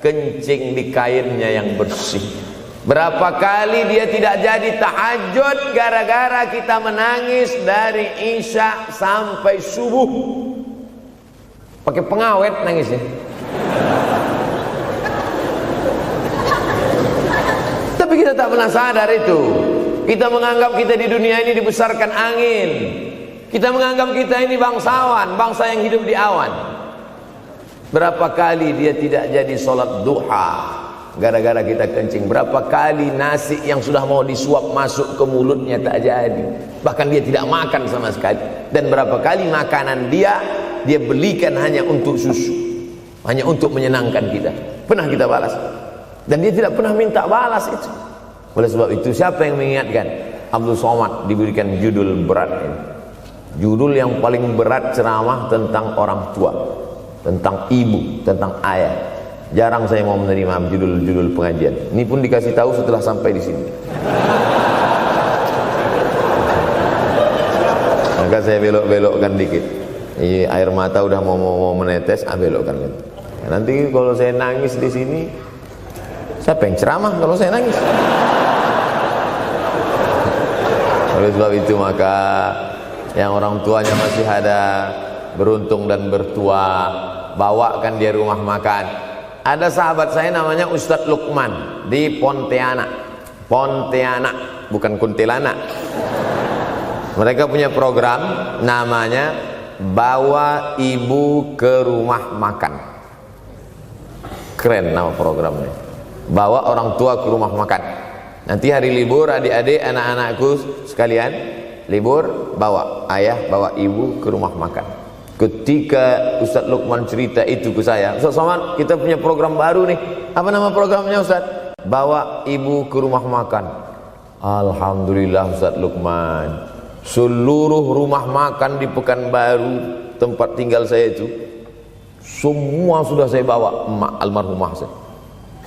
kencing di kainnya yang bersih. Berapa kali dia tidak jadi tahajud gara-gara kita menangis dari Isya sampai subuh. Pakai pengawet nangisnya. Tapi kita tak pernah sadar itu. Kita menganggap kita di dunia ini dibesarkan angin. Kita menganggap kita ini bangsawan, bangsa yang hidup di awan. Berapa kali dia tidak jadi sholat duha gara-gara kita kencing. Berapa kali nasi yang sudah mau disuap masuk ke mulutnya tak jadi. Bahkan dia tidak makan sama sekali. Dan berapa kali makanan dia belikan hanya untuk susu, hanya untuk menyenangkan kita. Pernah kita balas. Dan dia tidak pernah minta balas itu. Oleh sebab itu, siapa yang mengingatkan? Abdul Somad diberikan judul berat ini. Judul yang paling berat ceramah tentang orang tua, tentang ibu, tentang ayah. Jarang saya mau menerima judul-judul pengajian. Ini pun dikasih tahu setelah sampai di sini. Maka saya belok-belokkan dikit. Ini air mata udah mau menetes, belokkan lagi. Nanti kalau saya nangis di sini, siapa yang ceramah kalau saya nangis? Oleh sebab itu maka yang orang tuanya masih ada, beruntung dan bertua, bawakan dia rumah makan. Ada sahabat saya namanya Ustadz Lukman di Pontianak, bukan Kuntilanak. Mereka punya program namanya Bawa Ibu ke Rumah Makan. Keren nama programnya, bawa orang tua ke rumah makan. Nanti hari libur adik-adik, anak-anakku sekalian libur, bawa ayah, bawa ibu ke rumah makan. Ketika Ustadz Lukman cerita itu ke saya, Ustadz Somad, kita punya program baru nih. Apa nama programnya Ustadz? Bawa ibu ke rumah makan. Alhamdulillah Ustadz Lukman, seluruh rumah makan di Pekanbaru tempat tinggal saya itu, semua sudah saya bawa. Emak almarhumah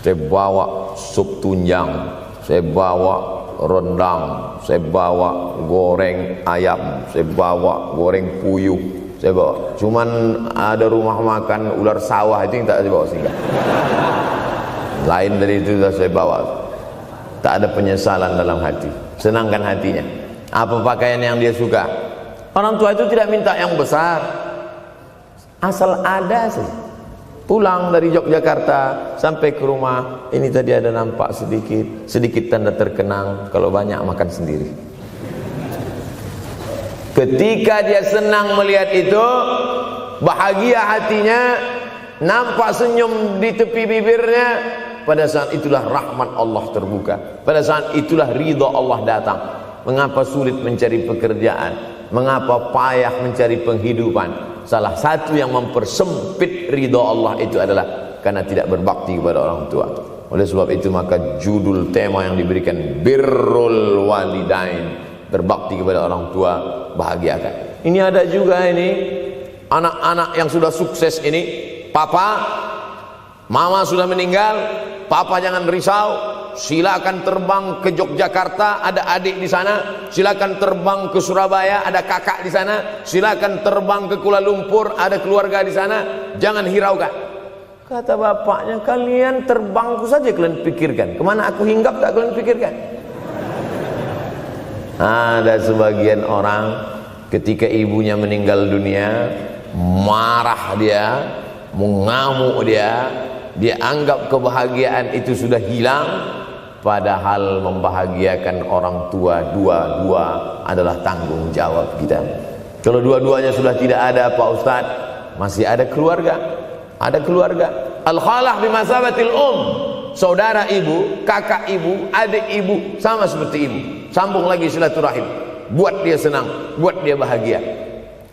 saya bawa sup tunjang, saya bawa rendang, saya bawa goreng ayam, saya bawa goreng puyuh, saya bawa. Cuman ada rumah makan ular sawah itu yang tak saya bawa singgah. Lain dari itu sudah saya bawa. Tak ada penyesalan dalam hati, senangkan hatinya. Apa pakaian yang dia suka. Orang tua itu tidak minta yang besar, asal ada saja. Pulang dari Yogyakarta sampai ke rumah, ini tadi ada nampak sedikit tanda terkenang, kalau banyak makan sendiri. Ketika dia senang melihat itu, bahagia hatinya, nampak senyum di tepi bibirnya, pada saat itulah rahmat Allah terbuka, pada saat itulah ridha Allah datang. Mengapa sulit mencari pekerjaan, mengapa payah mencari penghidupan? Salah satu yang mempersempit ridha Allah itu adalah karena tidak berbakti kepada orang tua. Oleh sebab itu maka judul tema yang diberikan birrul walidain, berbakti kepada orang tua, bahagiakan. Ini ada juga ini anak-anak yang sudah sukses ini, papa, mama sudah meninggal, papa jangan risau, silakan terbang ke Yogyakarta, ada adik di sana. Silakan terbang ke Surabaya, ada kakak di sana. Silakan terbang ke Kuala Lumpur, ada keluarga di sana. Jangan hiraukan. Kata bapaknya, kalian terbangku saja kalian pikirkan. Kemana aku hinggap tak kalian pikirkan. Ada sebagian orang ketika ibunya meninggal dunia, marah dia, mengamuk dia anggap kebahagiaan itu sudah hilang. Padahal membahagiakan orang tua dua-dua adalah tanggung jawab kita. Kalau dua-duanya sudah tidak ada Pak Ustadz, masih ada keluarga. Ada keluarga. Al-khalah bimasabatil saudara ibu, kakak ibu, adik ibu, sama seperti ibu. Sambung lagi silaturahim, buat dia senang, buat dia bahagia.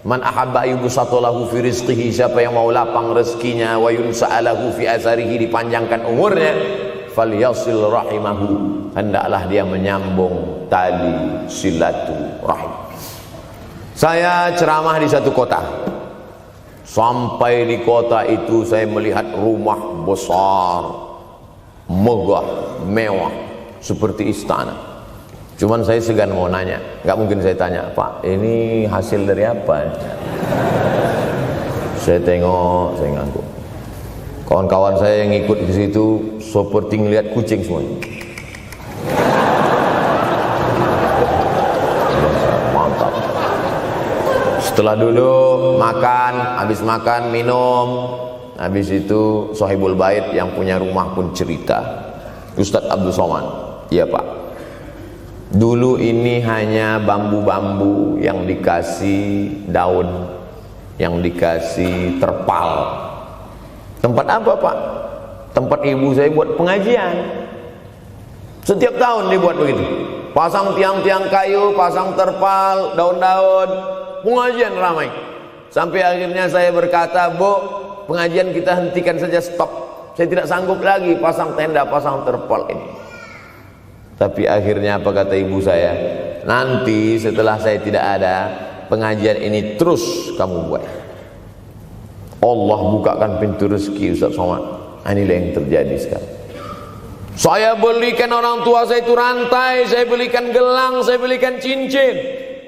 Man ahabba yubsatalahu fi rizqihi, siapa yang mau lapang rezekinya, wa yunsa'alahu fi asarihi, dipanjangkan umurnya, falyasil rahimahu, hendaklah dia menyambung tali silaturahim. Saya ceramah di satu kota. Sampai di kota itu saya melihat rumah besar, megah, mewah, seperti istana. Cuman saya segan mau nanya, nggak mungkin saya tanya, Pak, ini hasil dari apa? Saya tengok, saya ngangguk. Kawan-kawan saya yang ikut di situ seperti ngelihat kucing semuanya. Mantap. Setelah duduk, makan, habis makan, minum, habis itu Sohibul Bait yang punya rumah pun cerita. Ustadz Abdul Somad, iya Pak. Dulu ini hanya bambu-bambu yang dikasih daun, yang dikasih terpal. Tempat apa Pak? Tempat ibu saya buat pengajian. Setiap tahun dibuat begitu. Pasang tiang-tiang kayu, pasang terpal, daun-daun, pengajian ramai. Sampai akhirnya saya berkata, Bu, pengajian kita hentikan saja, stop. Saya tidak sanggup lagi pasang tenda, pasang terpal ini. Tapi akhirnya apa kata ibu saya? Nanti setelah saya tidak ada, pengajian ini terus kamu buat. Allah bukakan pintu rezeki Ustaz Somad. Inilah yang terjadi sekarang. Saya belikan orang tua saya itu rantai, saya belikan gelang, saya belikan cincin.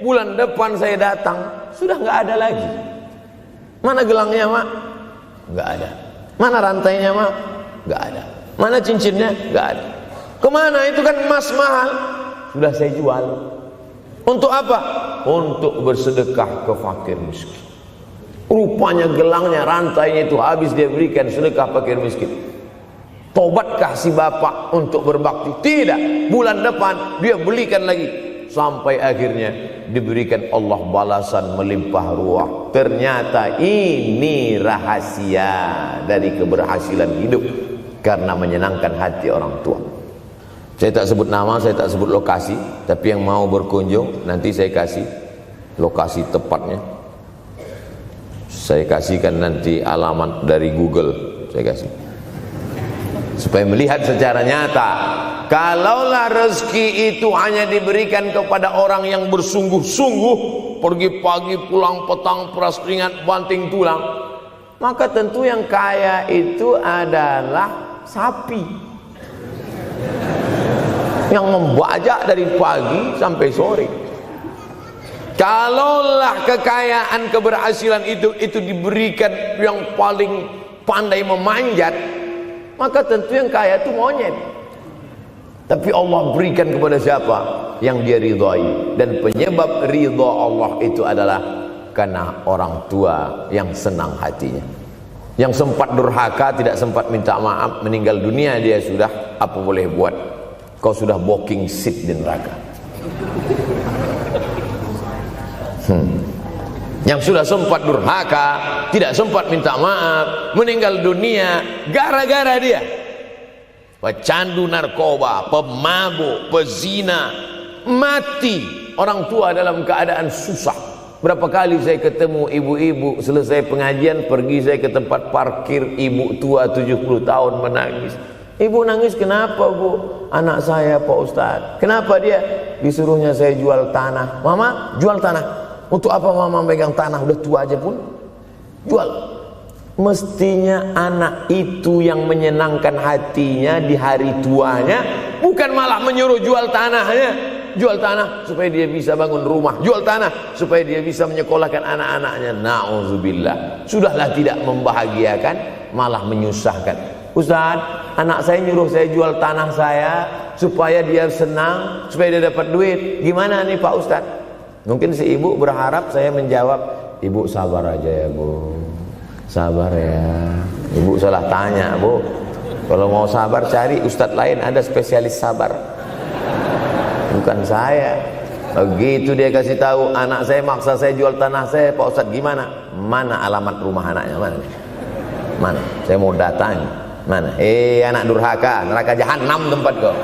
Bulan depan saya datang, sudah nggak ada lagi. Mana gelangnya Mak? Nggak ada. Mana rantainya Mak? Nggak ada. Mana cincinnya? Nggak ada. Kemana? Itu kan emas mahal. Sudah saya jual. Untuk apa? Untuk bersedekah ke fakir miskin. Rupanya gelangnya, rantainya itu habis dia berikan sedekah fakir miskin. Tobatkah si bapak untuk berbakti? Tidak. Bulan depan dia belikan lagi, sampai akhirnya diberikan Allah balasan melimpah ruah. Ternyata ini rahasia dari keberhasilan hidup, karena menyenangkan hati orang tua. Saya tak sebut nama, saya tak sebut lokasi, tapi yang mau berkunjung nanti saya kasih lokasi tepatnya. Saya kasihkan nanti alamat dari Google, saya kasih, supaya melihat secara nyata. Kalaulah rezeki itu hanya diberikan kepada orang yang bersungguh-sungguh, pergi pagi pulang petang, peras keringat banting tulang, maka tentu yang kaya itu adalah sapi yang membajak dari pagi sampai sore. Kalaulah kekayaan, keberhasilan itu diberikan yang paling pandai memanjat, maka tentu yang kaya itu monyet. Tapi Allah berikan kepada siapa? Yang dia ridhai. Dan penyebab ridha Allah itu adalah karena orang tua yang senang hatinya. Yang sempat durhaka, tidak sempat minta maaf, meninggal dunia dia sudah, apa boleh buat? Kau sudah booking seat di neraka. Yang sudah sempat durhaka, tidak sempat minta maaf, meninggal dunia gara-gara dia pecandu narkoba, pemabuk, pezina, mati. Orang tua dalam keadaan susah. Berapa kali saya ketemu ibu-ibu selesai pengajian, pergi saya ke tempat parkir, ibu tua 70 tahun menangis. Ibu nangis kenapa bu? Anak saya Pak Ustadz. Kenapa dia? Disuruhnya saya jual tanah. Mama jual tanah. Untuk apa mama megang tanah, udah tua aja pun jual. Mestinya anak itu yang menyenangkan hatinya di hari tuanya, bukan malah menyuruh jual tanahnya. Jual tanah supaya dia bisa bangun rumah, jual tanah supaya dia bisa menyekolahkan anak-anaknya. Na'udzubillah. Sudahlah tidak membahagiakan, malah menyusahkan. Ustaz, anak saya nyuruh saya jual tanah saya supaya dia senang, supaya dia dapat duit. Gimana nih Pak Ustaz? Mungkin si ibu berharap saya menjawab, ibu sabar aja ya bu, sabar ya. Ibu salah tanya bu. Kalau mau sabar cari ustadz lain, ada spesialis sabar, bukan saya. Begitu dia kasih tahu, anak saya maksa saya jual tanah saya, Pak Ustadz gimana? Mana alamat rumah anaknya? Mana? Saya mau datang. Mana? Anak durhaka, neraka jahanam tempat kau.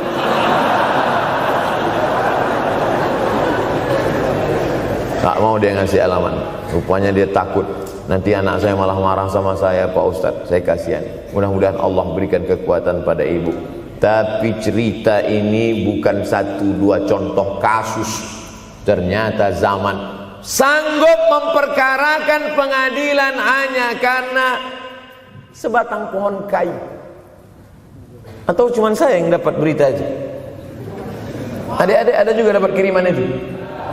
Tak mau dia ngasih alamat. Rupanya dia takut nanti anak saya malah marah sama saya, Pak Ustadz. Saya kasihan. Mudah-mudahan Allah berikan kekuatan pada ibu. Tapi cerita ini bukan satu dua contoh kasus. Ternyata zaman sanggup memperkarakan pengadilan hanya karena sebatang pohon kayu. Atau cuma saya yang dapat berita aja? Adik-adik ada juga dapat kiriman itu?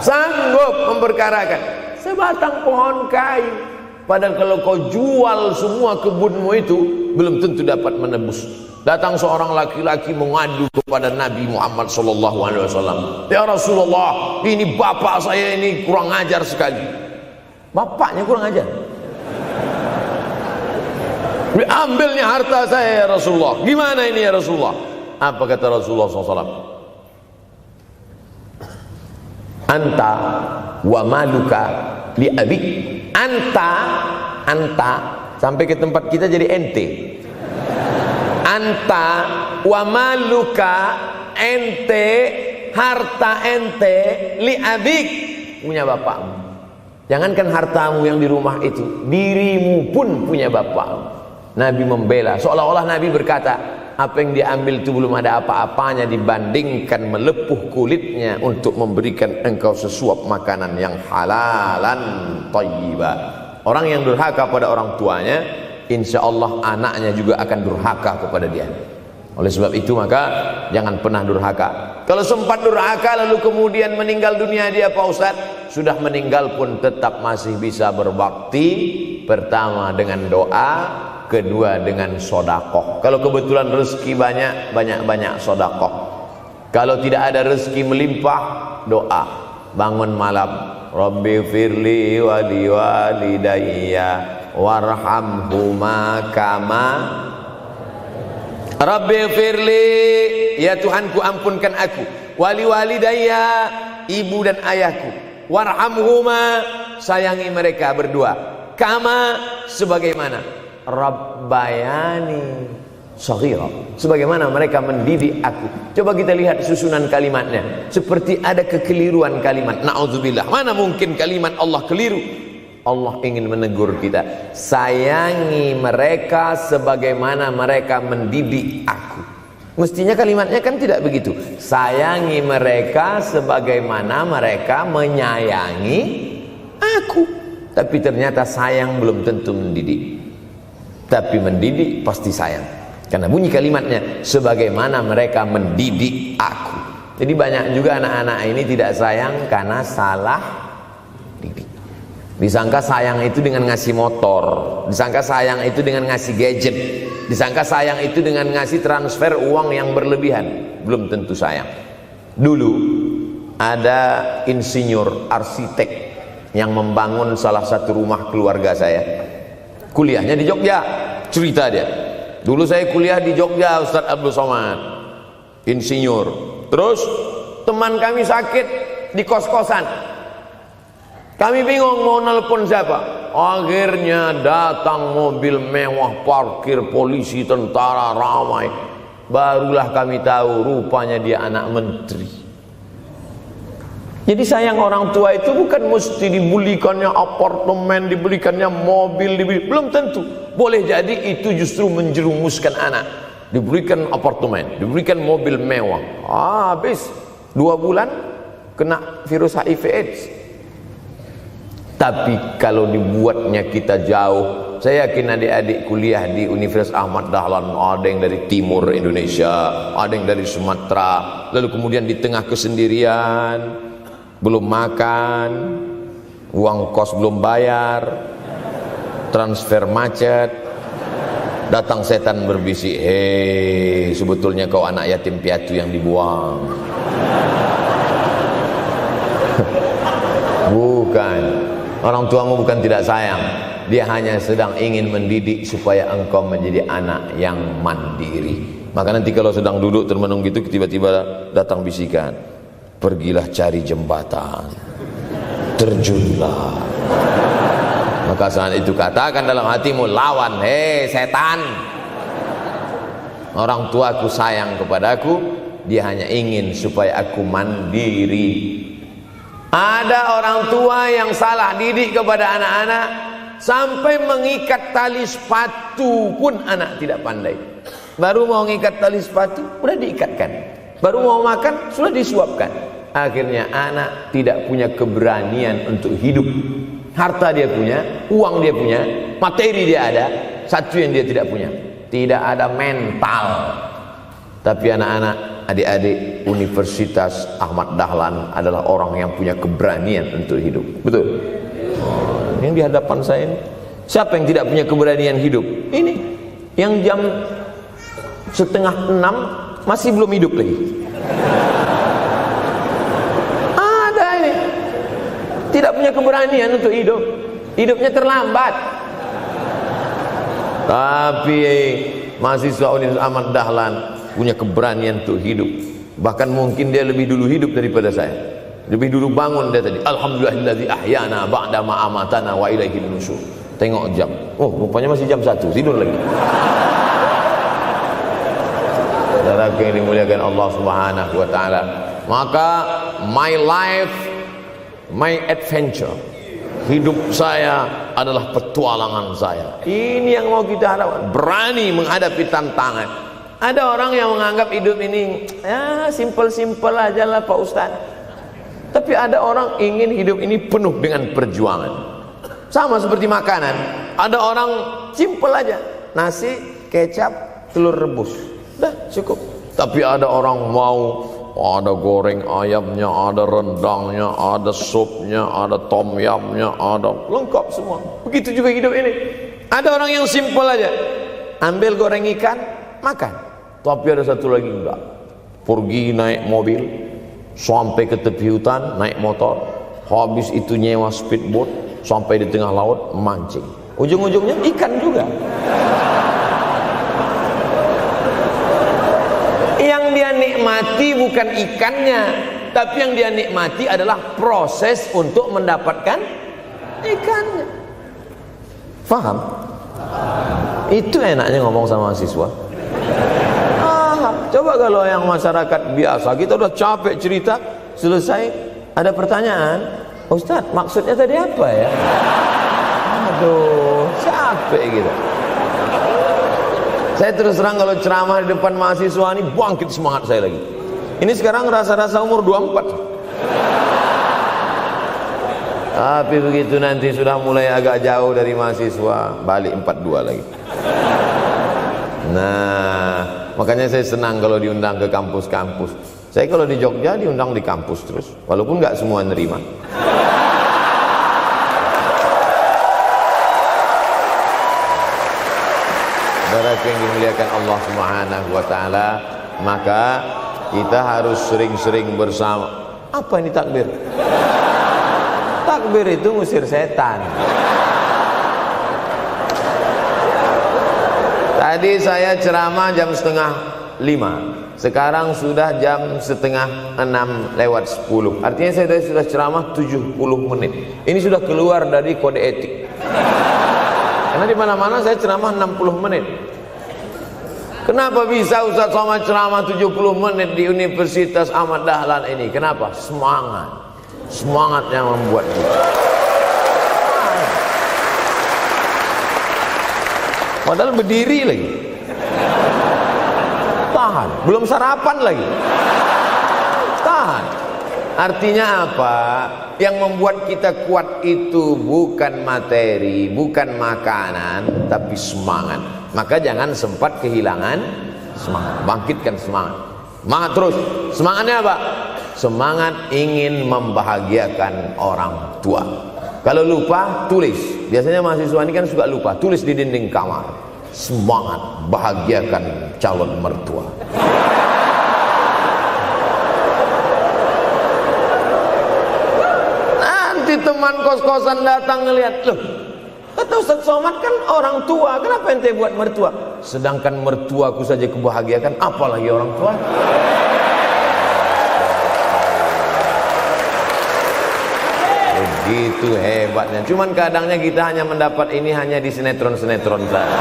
Sanggup memperkarakan sebatang pohon kayu. Padahal kalau kau jual semua kebunmu itu, belum tentu dapat menebus. Datang seorang laki-laki mengadu kepada Nabi Muhammad SAW. Ya Rasulullah, ini bapak saya ini kurang ajar sekali. Bapaknya kurang ajar? Diambilnya harta saya ya Rasulullah. Gimana ini ya Rasulullah? Apa kata Rasulullah SAW? Anta wa maluka li abik. Anta sampai ke tempat kita jadi ente. Anta wa maluka, ente, harta ente, li abik, punya bapakmu. Jangankan hartamu yang di rumah itu, dirimu pun punya bapakmu. Nabi membela, seolah-olah Nabi berkata, apa yang diambil itu belum ada apa-apanya dibandingkan melepuh kulitnya untuk memberikan engkau sesuap makanan yang halalan thayyibah. Orang yang durhaka pada orang tuanya, insya Allah anaknya juga akan durhaka kepada dia. Oleh sebab itu maka jangan pernah durhaka. Kalau sempat durhaka lalu kemudian meninggal dunia dia Pak Ustaz, sudah meninggal pun tetap masih bisa berbakti. Pertama dengan doa, kedua dengan sodakoh. Kalau kebetulan rezeki banyak, banyak-banyak sodakoh. Kalau tidak ada rezeki melimpah, doa. bangun malam, Rabbi firli wali walidayya warhamhuma kama Rabbi firli, ya Tuhanku ampunkan aku, wali walidayya, ibu dan ayahku, warhamhuma, sayangi mereka berdua, kama, sebagaimana rabbayani shaghira, sebagaimana mereka mendidik aku. Coba kita lihat susunan kalimatnya, seperti ada kekeliruan kalimat. Na'udzubillah, mana mungkin kalimat Allah keliru. Allah ingin menegur kita, sayangi mereka sebagaimana mereka mendidik aku. Mestinya kalimatnya kan tidak begitu, sayangi mereka sebagaimana mereka menyayangi aku. Tapi ternyata sayang belum tentu mendidik, tapi mendidik pasti sayang, karena bunyi kalimatnya sebagaimana mereka mendidik aku. Jadi banyak juga anak-anak ini tidak sayang karena salah didik. Disangka sayang itu dengan ngasih motor, disangka sayang itu dengan ngasih gadget, disangka sayang itu dengan ngasih transfer uang yang berlebihan. Belum tentu sayang. Dulu ada insinyur arsitek yang membangun salah satu rumah keluarga saya. Kuliahnya di Jogja. Cerita dia, dulu saya kuliah di Jogja, Ustadz Abdul Somad, insinyur. Terus teman kami sakit di kos-kosan. Kami bingung mau nelpon siapa. Akhirnya datang mobil mewah, parkir polisi, tentara, ramai. Barulah kami tahu rupanya dia anak menteri. Jadi sayang orang tua itu bukan mesti dibelikannya apartemen, dibelikannya mobil, belum tentu. Boleh jadi itu justru menjerumuskan anak. Diberikan apartemen, diberikan mobil mewah, habis 2 bulan kena virus HIV AIDS. Tapi kalau dibuatnya kita jauh, saya yakin adik-adik kuliah di Universitas Ahmad Dahlan, ada yang dari timur Indonesia, ada yang dari Sumatera, lalu kemudian di tengah kesendirian, belum makan, uang kos belum bayar, transfer macet, datang setan berbisik, hei, sebetulnya kau anak yatim piatu yang dibuang. Bukan. Orang tuamu bukan tidak sayang, dia hanya sedang ingin mendidik supaya engkau menjadi anak yang mandiri. Maka nanti kalau sedang duduk termenung gitu, tiba-tiba datang bisikan, pergilah cari jembatan, terjunlah. Maka saat itu katakan dalam hatimu, lawan, hei setan. Orang tuaku sayang kepadaku, dia hanya ingin supaya aku mandiri. Ada orang tua yang salah didik kepada anak-anak, sampai mengikat tali sepatu pun anak tidak pandai. Baru mau mengikat tali sepatu, sudah diikatkan. Baru mau makan, sudah disuapkan. Akhirnya anak tidak punya keberanian untuk hidup. Harta dia punya, uang dia punya, materi dia ada, satu yang dia tidak punya, tidak ada mental. Tapi anak-anak, adik-adik Universitas Ahmad Dahlan adalah orang yang punya keberanian untuk hidup. Betul? Yang di hadapan saya ini, siapa yang tidak punya keberanian hidup? Ini yang jam 5:30 masih belum hidup lagi. Ada ini tidak punya keberanian untuk hidup, hidupnya terlambat. Tapi mahasiswa Universitas Ahmad Dahlan punya keberanian untuk hidup. Bahkan mungkin dia lebih dulu hidup daripada saya. Lebih dulu bangun dia tadi. Alhamdulillahillazi ahyana ba'da ma amatana wa ilaihin nusyur. Tengok jam. Oh, rupanya masih jam 1. Tidur lagi. Saudara yang dimuliakan Allah Subhanahu wa taala. Maka my life, my adventure. Hidup saya adalah petualangan saya. Ini yang mau kita harapkan. Berani menghadapi tantangan. Ada orang yang menganggap hidup ini ya simpel-simpel aja lah Pak Ustaz. Tapi ada orang ingin hidup ini penuh dengan perjuangan. Sama seperti makanan. Ada orang simpel aja, nasi, kecap, telur rebus, dah cukup. Tapi ada orang mau ada goreng ayamnya, ada rendangnya, ada supnya, ada tom yamnya, ada lengkap semua. Begitu juga hidup ini. Ada orang yang simpel aja, ambil goreng ikan, makan. Tapi ada satu lagi enggak, pergi naik mobil, sampai ke tepi hutan naik motor, habis itu nyewa speedboat sampai di tengah laut mancing, ujung-ujungnya ikan juga. Yang dia nikmati bukan ikannya, tapi yang dia nikmati adalah proses untuk mendapatkan ikannya. Faham? Itu enaknya ngomong sama siswa. Coba kalau yang masyarakat biasa, kita udah capek cerita, selesai ada pertanyaan, Ustadz maksudnya tadi apa ya? Aduh, capek gitu. Saya terus terang kalau ceramah di depan mahasiswa ini bangkit semangat saya lagi. Ini sekarang rasa-rasa umur 24. Tapi begitu nanti sudah mulai agak jauh dari mahasiswa, balik 42 lagi. Nah, makanya saya senang kalau diundang ke kampus-kampus. Saya kalau di Jogja diundang di kampus terus, walaupun nggak semua nerima. Saudara yang dimuliakan Allah Subhanahu wa taala, maka kita harus sering-sering bersama. Apa ini takbir? Takbir itu ngusir setan. Tadi saya ceramah jam 4:30, sekarang sudah jam 5:30 Artinya saya sudah ceramah 70 menit. Ini sudah keluar dari kode etik. Karena di mana-mana saya ceramah 60 menit. Kenapa bisa Ustaz Somad ceramah 70 menit di Universitas Ahmad Dahlan ini? Kenapa? Semangat yang membuat kita. Padahal berdiri lagi, tahan, belum sarapan lagi, tahan. Artinya apa? Yang membuat kita kuat itu bukan materi, bukan makanan, tapi semangat. Maka jangan sempat kehilangan semangat. Bangkitkan semangat, semangat terus. Semangatnya apa? Semangat ingin membahagiakan orang tua. Kalau lupa, tulis. Biasanya mahasiswa ini kan suka lupa, tulis di dinding kamar. Semangat bahagiakan calon mertua. Nanti teman kos-kosan datang ngelihat, loh, kata Ustaz Somad kan orang tua, kenapa ente buat mertua? Sedangkan mertuaku saja kebahagiakan, apalagi orang tua. Begitu hebatnya. Cuman kadangnya kita hanya mendapat ini hanya di sinetron-sinetron saja.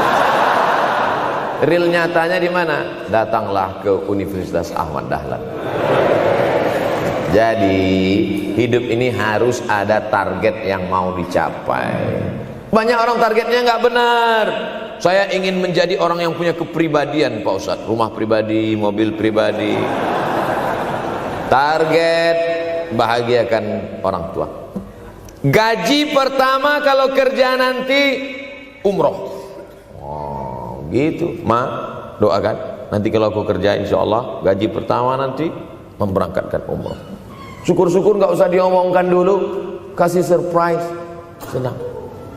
Real nyatanya di mana? Datanglah ke Universitas Ahmad Dahlan. Jadi hidup ini harus ada target yang mau dicapai. Banyak orang targetnya nggak benar. Saya ingin menjadi orang yang punya kepribadian, Pak Ustadz. Rumah pribadi, mobil pribadi. Target bahagiakan orang tua. Gaji pertama kalau kerja nanti umroh. Oh, gitu. Ma, doakan. Nanti kalau aku kerja insya Allah gaji pertama nanti memberangkatkan umroh. Syukur-syukur nggak usah diomongkan dulu, kasih surprise. Senang.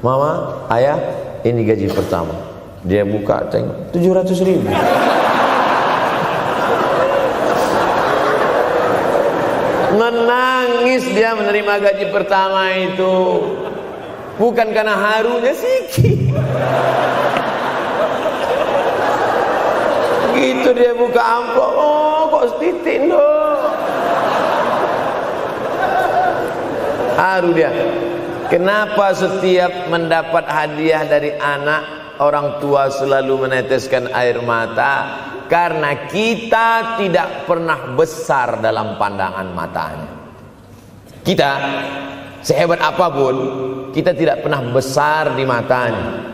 Mama, ayah, ini gaji pertama. Dia buka, tengok 700.000. Menangis dia menerima gaji pertama itu, bukan karena harunya sikit. Gitu dia buka amplop, oh kok setitik dong. Haru dia. Kenapa setiap mendapat hadiah dari anak, orang tua selalu meneteskan air mata? Karena kita tidak pernah besar dalam pandangan matanya. Kita sehebat apapun, kita tidak pernah besar di matanya.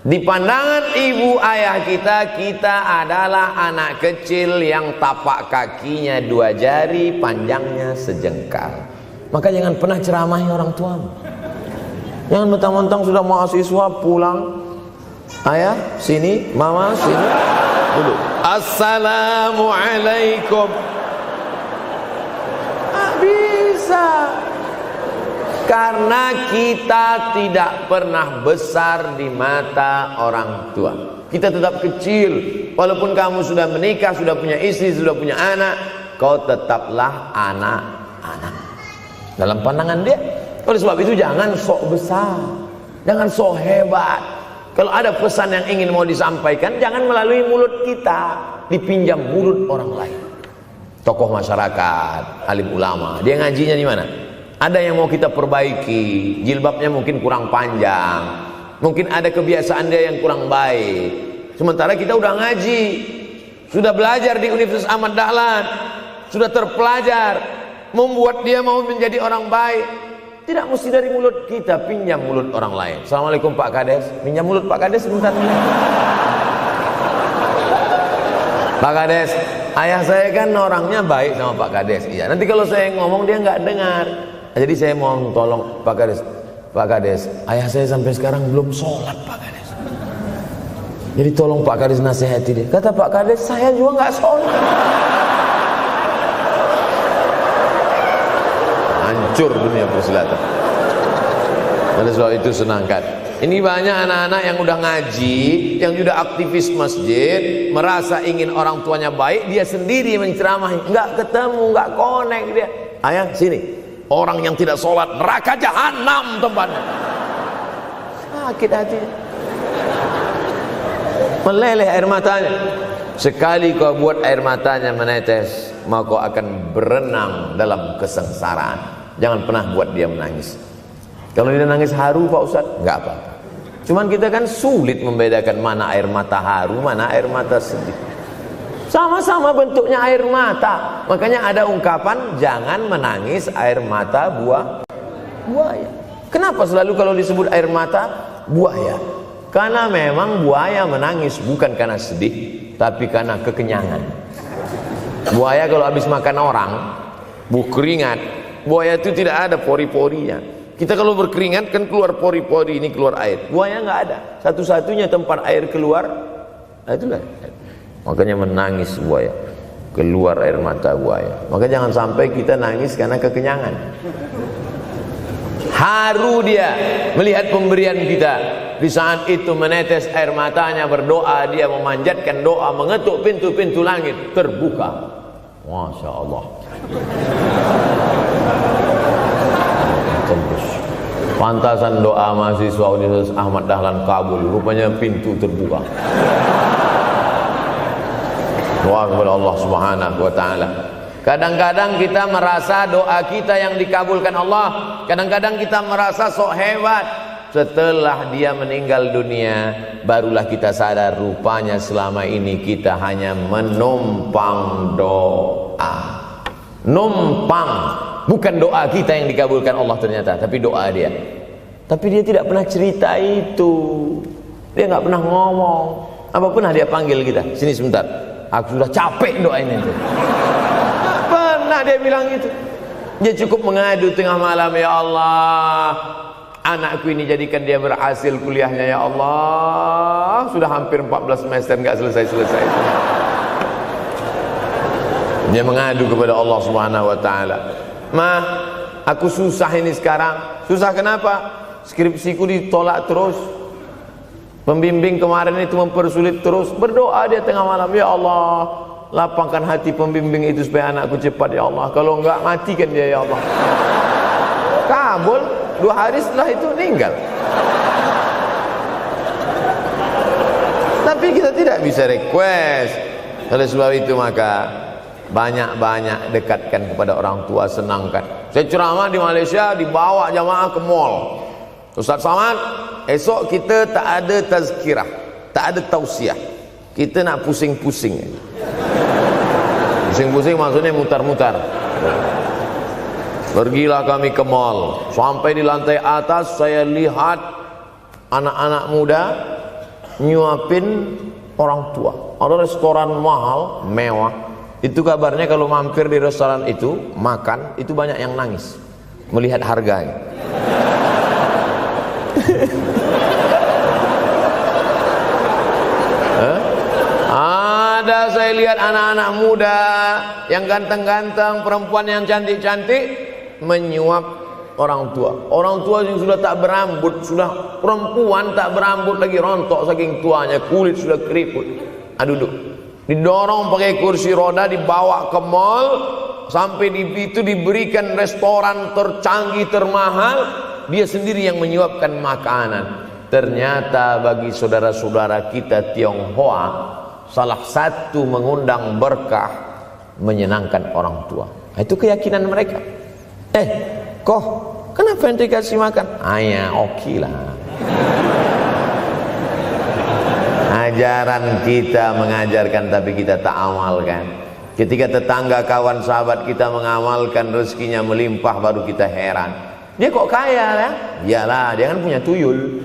Di pandangan ibu ayah kita, kita adalah anak kecil yang tapak kakinya 2 jari, panjangnya sejengkal. Maka jangan pernah ceramahi orang tuamu. Jangan mentang-mentang sudah mahasiswa pulang, ayah sini, mama sini, dulu assalamualaikum. Bisa. Karena kita tidak pernah besar di mata orang tua. Kita tetap kecil. Walaupun kamu sudah menikah, sudah punya istri, sudah punya anak, kau tetaplah anak-anak dalam pandangan dia. Oleh sebab itu jangan sok besar, jangan sok hebat. Kalau ada pesan yang ingin mau disampaikan, jangan melalui mulut kita, dipinjam mulut orang lain. Tokoh masyarakat, alim ulama, dia ngajinya di mana? Ada yang mau kita perbaiki, jilbabnya mungkin kurang panjang, mungkin ada kebiasaan dia yang kurang baik. Sementara kita udah ngaji, sudah belajar di Universitas Ahmad Dahlan, sudah terpelajar, membuat dia mau menjadi orang baik. Tidak mesti dari mulut kita, pinjam mulut orang lain. Assalamualaikum Pak Kades, pinjam mulut Pak Kades sebentar. Pak Kades, ayah saya kan orangnya baik sama Pak Kades. Iya, nanti kalau saya ngomong dia nggak dengar. Jadi saya mohon tolong Pak Kades. Pak Kades, ayah saya sampai sekarang belum sholat Pak Kades. Jadi tolong Pak Kades nasihati dia. Kata Pak Kades, saya juga nggak sholat. Hancur dunia persilatan. Oleh sebab itu senangkan. Ini banyak anak-anak yang udah ngaji, yang sudah aktivis masjid, merasa ingin orang tuanya baik, dia sendiri menceramahi, nggak ketemu, nggak connect dia. Ayah sini, orang yang tidak sholat neraka jahanam tempatnya. Sakit hati, meleleh air matanya. Sekali kau buat air matanya menetes, maka kau akan berenang dalam kesengsaraan. Jangan pernah buat dia menangis. Kalau dia nangis haru Pak Ustadz, nggak apa-apa. Cuman kita kan sulit membedakan mana air mata haru, mana air mata sedih. Sama-sama bentuknya air mata. Makanya ada ungkapan, jangan menangis air mata buaya. Kenapa selalu kalau disebut air mata buaya? Karena memang buaya menangis bukan karena sedih, tapi karena kekenyangan. Buaya kalau habis makan orang, keringat, buaya itu tidak ada pori-porinya. Kita kalau berkeringat kan keluar pori-pori, ini keluar air. Buaya nggak ada. Satu-satunya tempat air keluar, itulah. Makanya menangis buaya, keluar air mata buaya. Maka jangan sampai kita nangis karena kekenyangan. Haru dia melihat pemberian kita. Di saat itu menetes air matanya, berdoa, dia memanjatkan doa, mengetuk pintu-pintu langit, terbuka. Masya Allah. Tembus. Pantasan doa mahasiswa Universitas Ahmad Dahlan kabul, rupanya pintu terbuka. Doa kepada Allah Subhanahu wa taala. Kadang-kadang kita merasa doa kita yang dikabulkan Allah, kadang-kadang kita merasa sok hebat. Setelah dia meninggal dunia, barulah kita sadar rupanya selama ini kita hanya menumpang doa. Numpang, bukan doa kita yang dikabulkan Allah ternyata, tapi doa dia. Tapi dia tidak pernah cerita itu, dia nggak pernah ngomong. Apa pernah dia panggil kita, sini sebentar, aku sudah capek doain itu. Pernah dia bilang itu. Dia cukup mengadu tengah malam, ya Allah, anakku ini jadikan dia berhasil kuliahnya, ya Allah. Sudah hampir 14 semester nggak selesai-selesai. Dia mengadu kepada Allah Subhanahu wa taala. Ma, aku susah ini sekarang. Susah kenapa? Skripsiku ditolak terus. Pembimbing kemarin itu mempersulit terus. Berdoa dia tengah malam, ya Allah, lapangkan hati pembimbing itu supaya anakku cepat, ya Allah. Kalau enggak, matikan dia, ya Allah. Kabul, 2 hari setelah itu meninggal. Tapi kita tidak bisa request. Oleh sebab itu maka banyak-banyak dekatkan kepada orang tua, senangkan. Saya ceramah di Malaysia, dibawa jamaah ke mall. Ustaz Samad, esok kita tak ada tazkirah, tak ada tausiah. Kita nak pusing-pusing. Pusing-pusing maksudnya mutar-mutar. Pergilah kami ke mall. Sampai di lantai atas saya lihat anak-anak muda nyuapin orang tua. Ada restoran mahal, mewah. Itu kabarnya kalau mampir di restoran itu, makan, itu banyak yang nangis melihat harganya. Ada saya lihat anak-anak muda yang ganteng-ganteng, perempuan yang cantik-cantik menyuap orang tua. Orang tua yang sudah tak berambut, sudah perempuan tak berambut lagi, rontok saking tuanya, kulit sudah keriput. Duduk. didorong pakai kursi roda, dibawa ke mall, sampai di itu diberikan restoran tercanggih termahal, dia sendiri yang menyuapkan makanan. Ternyata bagi saudara-saudara kita Tionghoa, salah satu mengundang berkah menyenangkan orang tua. Itu keyakinan mereka. Kok kenapa ente kasih makan? Ya oke lah. Ajaran kita mengajarkan tapi kita tak amalkan. Ketika tetangga, kawan, sahabat kita mengamalkan, rezekinya melimpah, baru kita heran. Dia kok kaya ya? Iyalah, dia kan punya tuyul.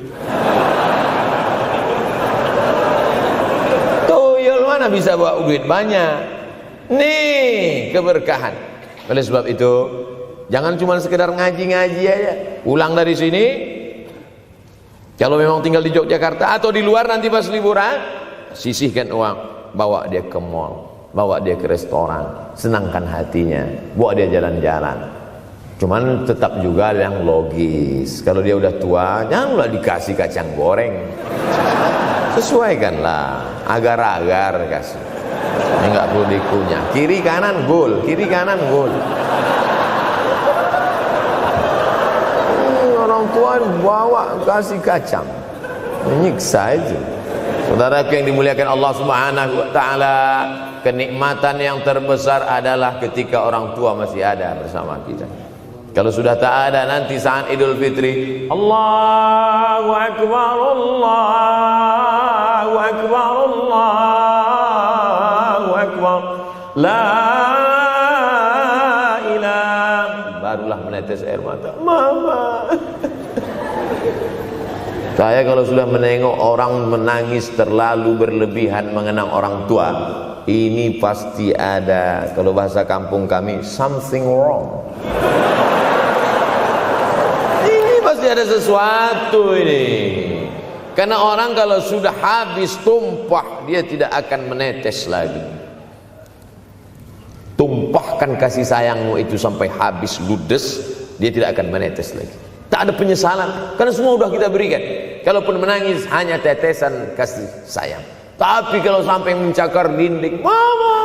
Tuyul mana bisa bawa duit banyak? Nih keberkahan. Oleh sebab itu, jangan cuma sekedar ngaji-ngaji aja. Pulang dari sini, kalau memang tinggal di Yogyakarta atau di luar nanti pas liburan, sisihkan uang, bawa dia ke mall, bawa dia ke restoran, senangkan hatinya, bawa dia jalan-jalan. Cuman tetap juga yang logis. Kalau dia udah tua, janganlah dikasih kacang goreng. Sesuaikanlah, agar-agar kasih. Ini nggak perlu dikunyah. Kiri kanan gol, kiri kanan gol. Orang tua bawa kasih kacang, menyiksa aja. Saudaraku yang dimuliakan Allah Subhanahu wa taala, kenikmatan yang terbesar adalah ketika orang tua masih ada bersama kita. Kalau sudah tak ada, nanti saat Idul Fitri, Allahu Akbar, Allahu Akbar, Allahu Akbar, la ilaha, barulah menetes air mata. Mama. Saya kalau sudah menengok orang menangis terlalu berlebihan mengenang orang tua, ini pasti ada, kalau bahasa kampung kami, something wrong. Pasti ada sesuatu ini. Karena orang kalau sudah habis tumpah, dia tidak akan menetes lagi. Tumpahkan kasih sayangmu itu sampai habis ludes, dia tidak akan menetes lagi. Tak ada penyesalan, karena semua sudah kita berikan. Kalaupun menangis hanya tetesan kasih sayang. Tapi kalau sampai mencakar dinding, mama,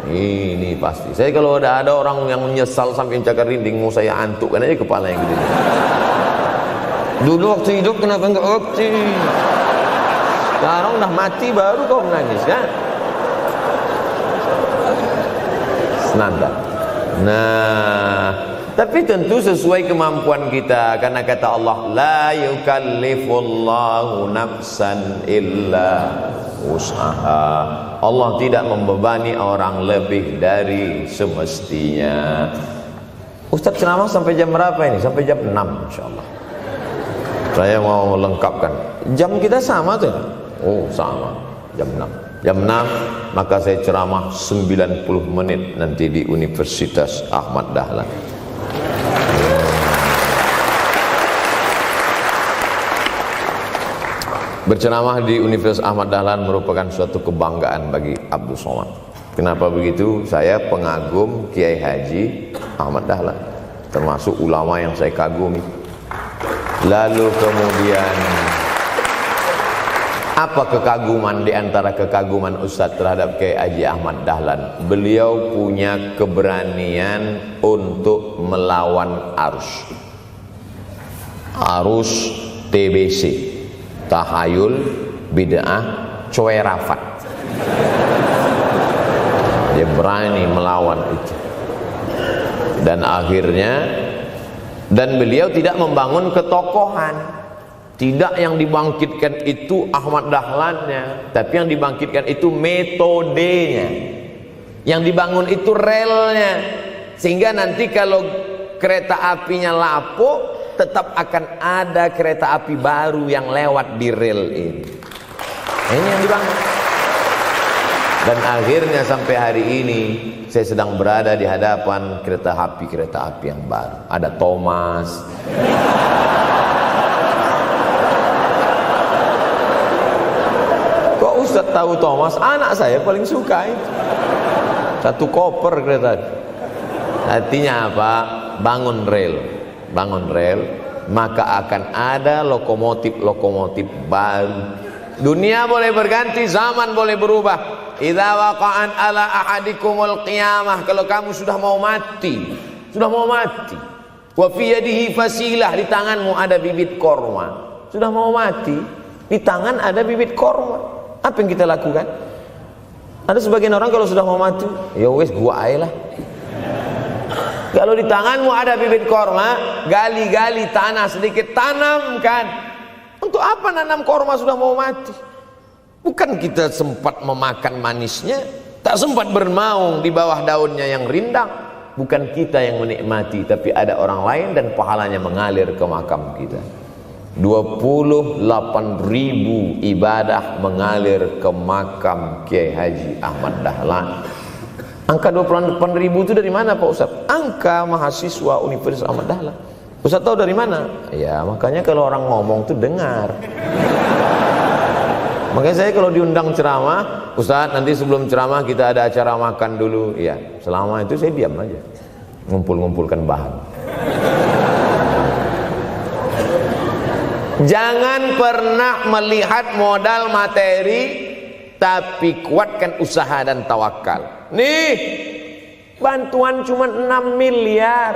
ini pasti. Saya kalau ada orang yang menyesal sampai mencakar dinding, mau saya antukkan aja kepala yang gede. Dulu waktu hidup kenapa enggak waktu? Sekarang udah mati baru kau menangis kan? Senanda. Nah, tapi tentu sesuai kemampuan kita, karena kata Allah, la yukallifullahu nafsan illa usaha. Allah tidak membebani orang lebih dari semestinya. Ustaz ceramah sampai jam berapa ini? Sampai jam 6 insyaallah. Saya mau lengkapkan. Jam kita sama tuh. Oh sama, jam 6. Jam 6 maka saya ceramah 90 menit nanti di Universitas Ahmad Dahlan. Berceramah di Universitas Ahmad Dahlan merupakan suatu kebanggaan bagi Abdul Somad. Kenapa begitu? Saya pengagum Kiai Haji Ahmad Dahlan, termasuk ulama yang saya kagumi. Lalu kemudian, apa kekaguman di antara kekaguman Ustadz terhadap Kiai Haji Ahmad Dahlan? Beliau punya keberanian untuk melawan arus TBC, tahayul, bid'ah, coerafat. Dia berani melawan itu. Dan akhirnya, dan beliau tidak membangun ketokohan. Tidak yang dibangkitkan itu Ahmad Dahlannya, tapi yang dibangkitkan itu metodenya. Yang dibangun itu relnya. Sehingga nanti kalau kereta apinya lapuk, tetap akan ada kereta api baru yang lewat di rel ini. Ini yang dibangun. Dan akhirnya sampai hari ini saya sedang berada di hadapan kereta api yang baru. Ada Thomas. Kok Ustaz tahu Thomas? Anak saya paling suka itu. Satu koper kereta. Artinya apa? Bangun rel, maka akan ada lokomotif baru Dunia boleh berganti, zaman boleh berubah. Idza waqa'an ala ahadikumul qiyamah, kalau kamu sudah mau mati, wa fi yadihi fasilah, di tanganmu ada bibit korma. Sudah mau mati, di tangan ada bibit korma. Apa yang kita lakukan? Ada sebagian orang kalau sudah mau mati, ya wes gua aja lah. Kalau di tanganmu ada bibit korma, gali-gali tanah sedikit, tanamkan. Untuk apa nanam korma sudah mau mati? Bukan kita sempat memakan manisnya, tak sempat bernaung di bawah daunnya yang rindang. Bukan kita yang menikmati, tapi ada orang lain dan pahalanya mengalir ke makam kita. 28.000 ibadah mengalir ke makam Kiai Haji Ahmad Dahlan. Angka 28.000 itu dari mana Pak Ustaz? Angka mahasiswa Universitas Ahmad Dahlan. Ustaz tahu dari mana? Ya makanya kalau orang ngomong tuh dengar. Makanya saya kalau diundang ceramah, Ustaz nanti sebelum ceramah kita ada acara makan dulu. Ya selama itu saya diam aja, ngumpul-ngumpulkan bahan. Jangan pernah melihat modal materi, tapi kuatkan usaha dan tawakal. Nih bantuan cuma 6 miliar,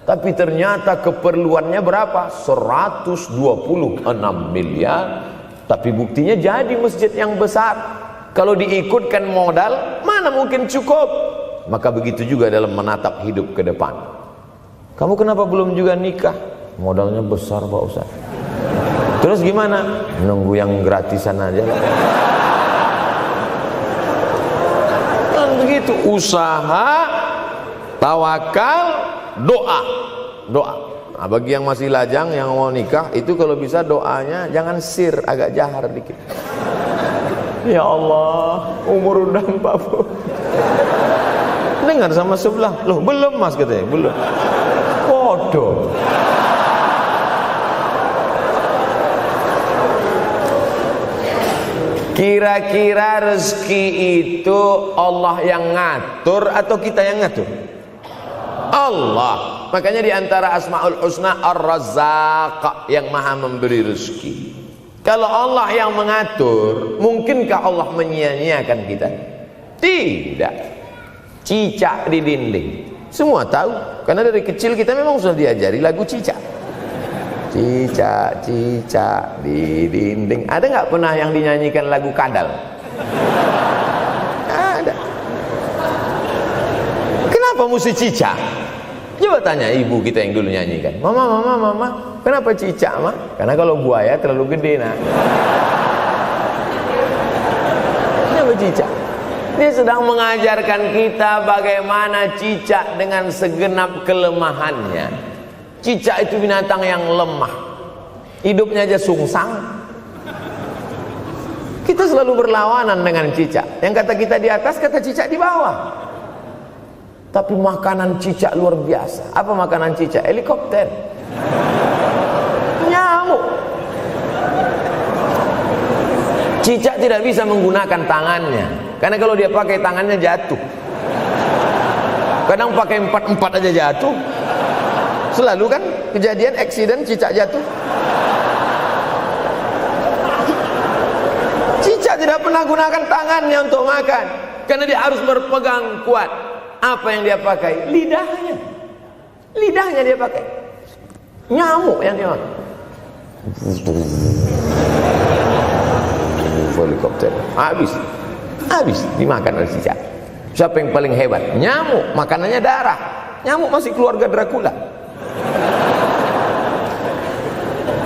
tapi ternyata keperluannya berapa? 126 miliar. Tapi buktinya jadi masjid yang besar. Kalau diikutkan modal, mana mungkin cukup? Maka begitu juga dalam menatap hidup ke depan. Kamu kenapa belum juga nikah? Modalnya besar Pak Ustaz. Terus gimana? Nunggu yang gratisan aja lah. Dan begitu, usaha, tawakal, doa. Nah, bagi yang masih lajang, yang mau nikah, itu kalau bisa doanya jangan sir, agak jahar dikit. Ya Allah, umur udah 40. Dengar sama sebelah, loh belum mas katanya, belum. Bodoh. Kira-kira rezeki itu Allah yang ngatur atau kita yang ngatur? Allah. Makanya diantara Asmaul Husna Ar-Razzaq, yang maha memberi rezeki. Kalau Allah yang mengatur, mungkinkah Allah menyia-nyiakan kita? Tidak. Cicak di dinding, semua tahu, karena dari kecil kita memang sudah diajari lagu cicak. Cicak, cicak di dinding. Ada nggak pernah yang dinyanyikan lagu kadal? Ada. Kenapa mesti cicak? Coba tanya ibu kita yang dulu nyanyikan. Mama, kenapa cicak, Ma? Karena kalau buaya terlalu gede, nak. Kenapa cicak? Dia sedang mengajarkan kita bagaimana cicak dengan segenap kelemahannya. Cicak itu binatang yang lemah, hidupnya aja sungsang. Kita selalu berlawanan dengan cicak. Yang kata kita di atas, kata cicak di bawah. Tapi makanan cicak luar biasa. Apa makanan cicak? Helikopter, nyamuk. Cicak tidak bisa menggunakan tangannya, karena kalau dia pakai tangannya jatuh. Kadang pakai 4 aja jatuh. Selalu kan kejadian eksiden cicak jatuh. Cicak tidak pernah gunakan tangannya untuk makan, karena dia harus berpegang kuat. Apa yang dia pakai? Lidahnya. Lidahnya dia pakai. Nyamuk yang dia makan. Helikopter. Habis dimakan oleh cicak. Siapa yang paling hebat? Nyamuk. Makanannya darah. Nyamuk masih keluarga Dracula.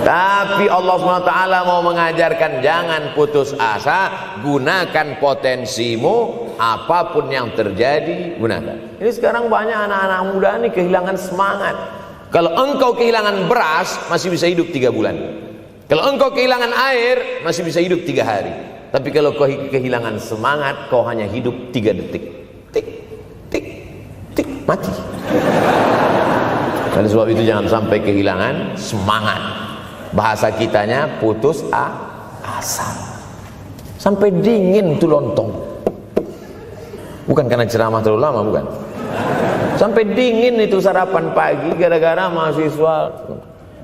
Tapi Allah SWT mau mengajarkan jangan putus asa, gunakan potensimu, apapun yang terjadi gunakan. Ini sekarang banyak anak-anak muda nih kehilangan semangat. Kalau engkau kehilangan beras masih bisa hidup 3 bulan. Kalau engkau kehilangan air masih bisa hidup 3 hari. Tapi kalau kau kehilangan semangat, kau hanya hidup 3 detik. Tik, tik, tik, mati. Oleh sebab itu jangan sampai kehilangan semangat. Bahasa kitanya putus asa. Sampai dingin tuh lontong. Bukan karena ceramah terlalu lama, bukan. Sampai dingin itu sarapan pagi gara-gara mahasiswa.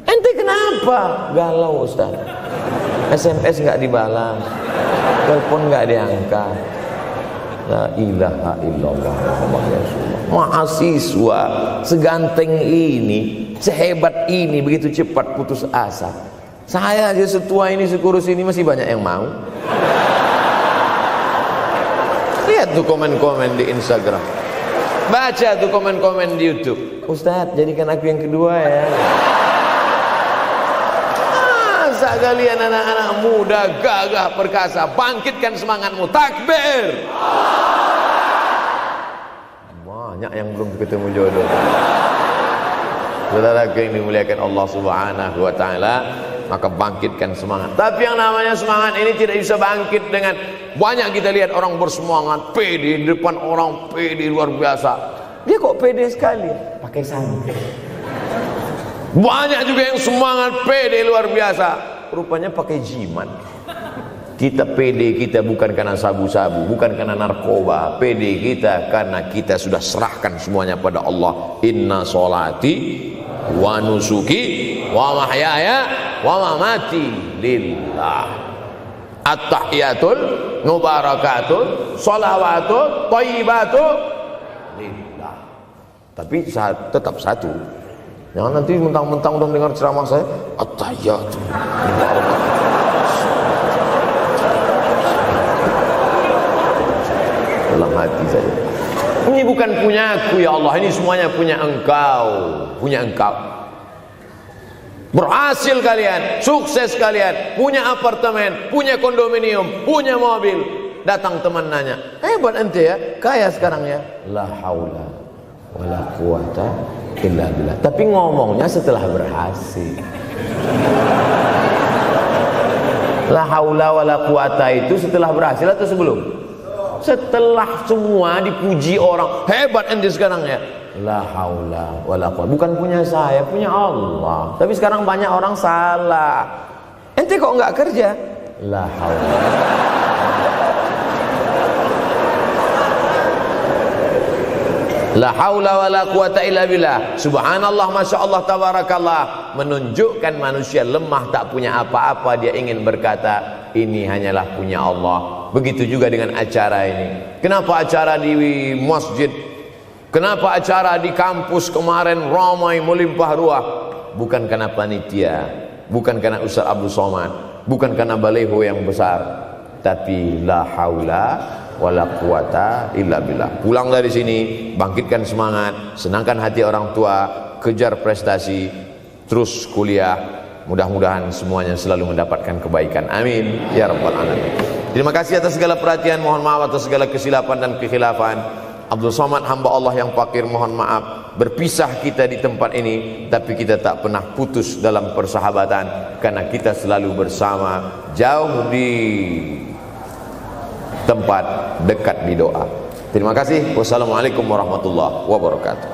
Ente kenapa? Kenapa? Galau Ustaz. SMS nggak dibalas, telepon nggak diangkat. La ilaha illallah Muhammad Rasulullah. Mahasiswa seganteng ini, sehebat ini, begitu cepat putus asa. Saya aja setua ini, sekurus ini masih banyak yang mau. Lihat tuh komen-komen di Instagram, baca tuh komen-komen di YouTube. Ustadz, jadikan aku yang kedua ya. Masa kalian anak-anak muda gagah perkasa, bangkitkan semangatmu, takbir. Banyak yang belum ketemu jodoh. Saudara yang dimuliakan Allah Subhanahu wa taala, maka bangkitkan semangat. Tapi yang namanya semangat ini tidak bisa bangkit dengan banyak. Kita lihat orang bersemangat, pede di depan orang, pede luar biasa. Dia kok pede sekali? Pakai santai. Banyak juga yang semangat, pede luar biasa, rupanya pakai jimat. Kita pede kita bukan karena sabu-sabu, bukan karena narkoba. Pede kita karena kita sudah serahkan semuanya pada Allah. Inna sholati wa nusuki wa mahyaya wa mamati lillah. At-tahiyatul mubarakatun sholawatun thayyibatun lillah. Tapi tetap satu. Jangan nanti mentang-mentang udah dengar ceramah saya, at-tahiyatul mubarakatun. Dalam hati saja. Ini bukan punya aku ya Allah, ini semuanya punya Engkau, punya Engkau. Berhasil kalian, sukses kalian, punya apartemen, punya kondominium, punya mobil. Datang teman nanya, hebat ente ya, kaya sekarang ya. La haula wala quwata illa billah. Tapi ngomongnya setelah berhasil. La haula wala quwata itu setelah berhasil atau sebelum? Setelah semua dipuji orang, hebat ente sekarang ya. La haula wala quwwata, bukan punya saya, punya Allah. Tapi sekarang banyak orang salah. Ente kok nggak kerja? La haula. La haula wala quwwata illa billah. Subhanallah, masya Allah, tabarakallah. Menunjukkan manusia lemah, tak punya apa-apa. Dia ingin berkata, ini hanyalah punya Allah. Begitu juga dengan acara ini. Kenapa acara di masjid? Kenapa acara di kampus kemarin ramai melimpah ruah? Bukan karena panitia, bukan karena Ustaz Abdul Somad, bukan karena baleho yang besar, tapi la haula wala quwata illa billah. Pulang dari sini, bangkitkan semangat, senangkan hati orang tua, kejar prestasi, terus kuliah. Mudah-mudahan semuanya selalu mendapatkan kebaikan. Amin ya rabbal alamin. Terima kasih atas segala perhatian. Mohon maaf atas segala kesilapan dan kekhilafan. Abdul Somad, hamba Allah yang fakir, mohon maaf. Berpisah kita di tempat ini, tapi kita tak pernah putus dalam persahabatan, karena kita selalu bersama, jauh di tempat, dekat di doa. Terima kasih. Wassalamualaikum warahmatullahi wabarakatuh.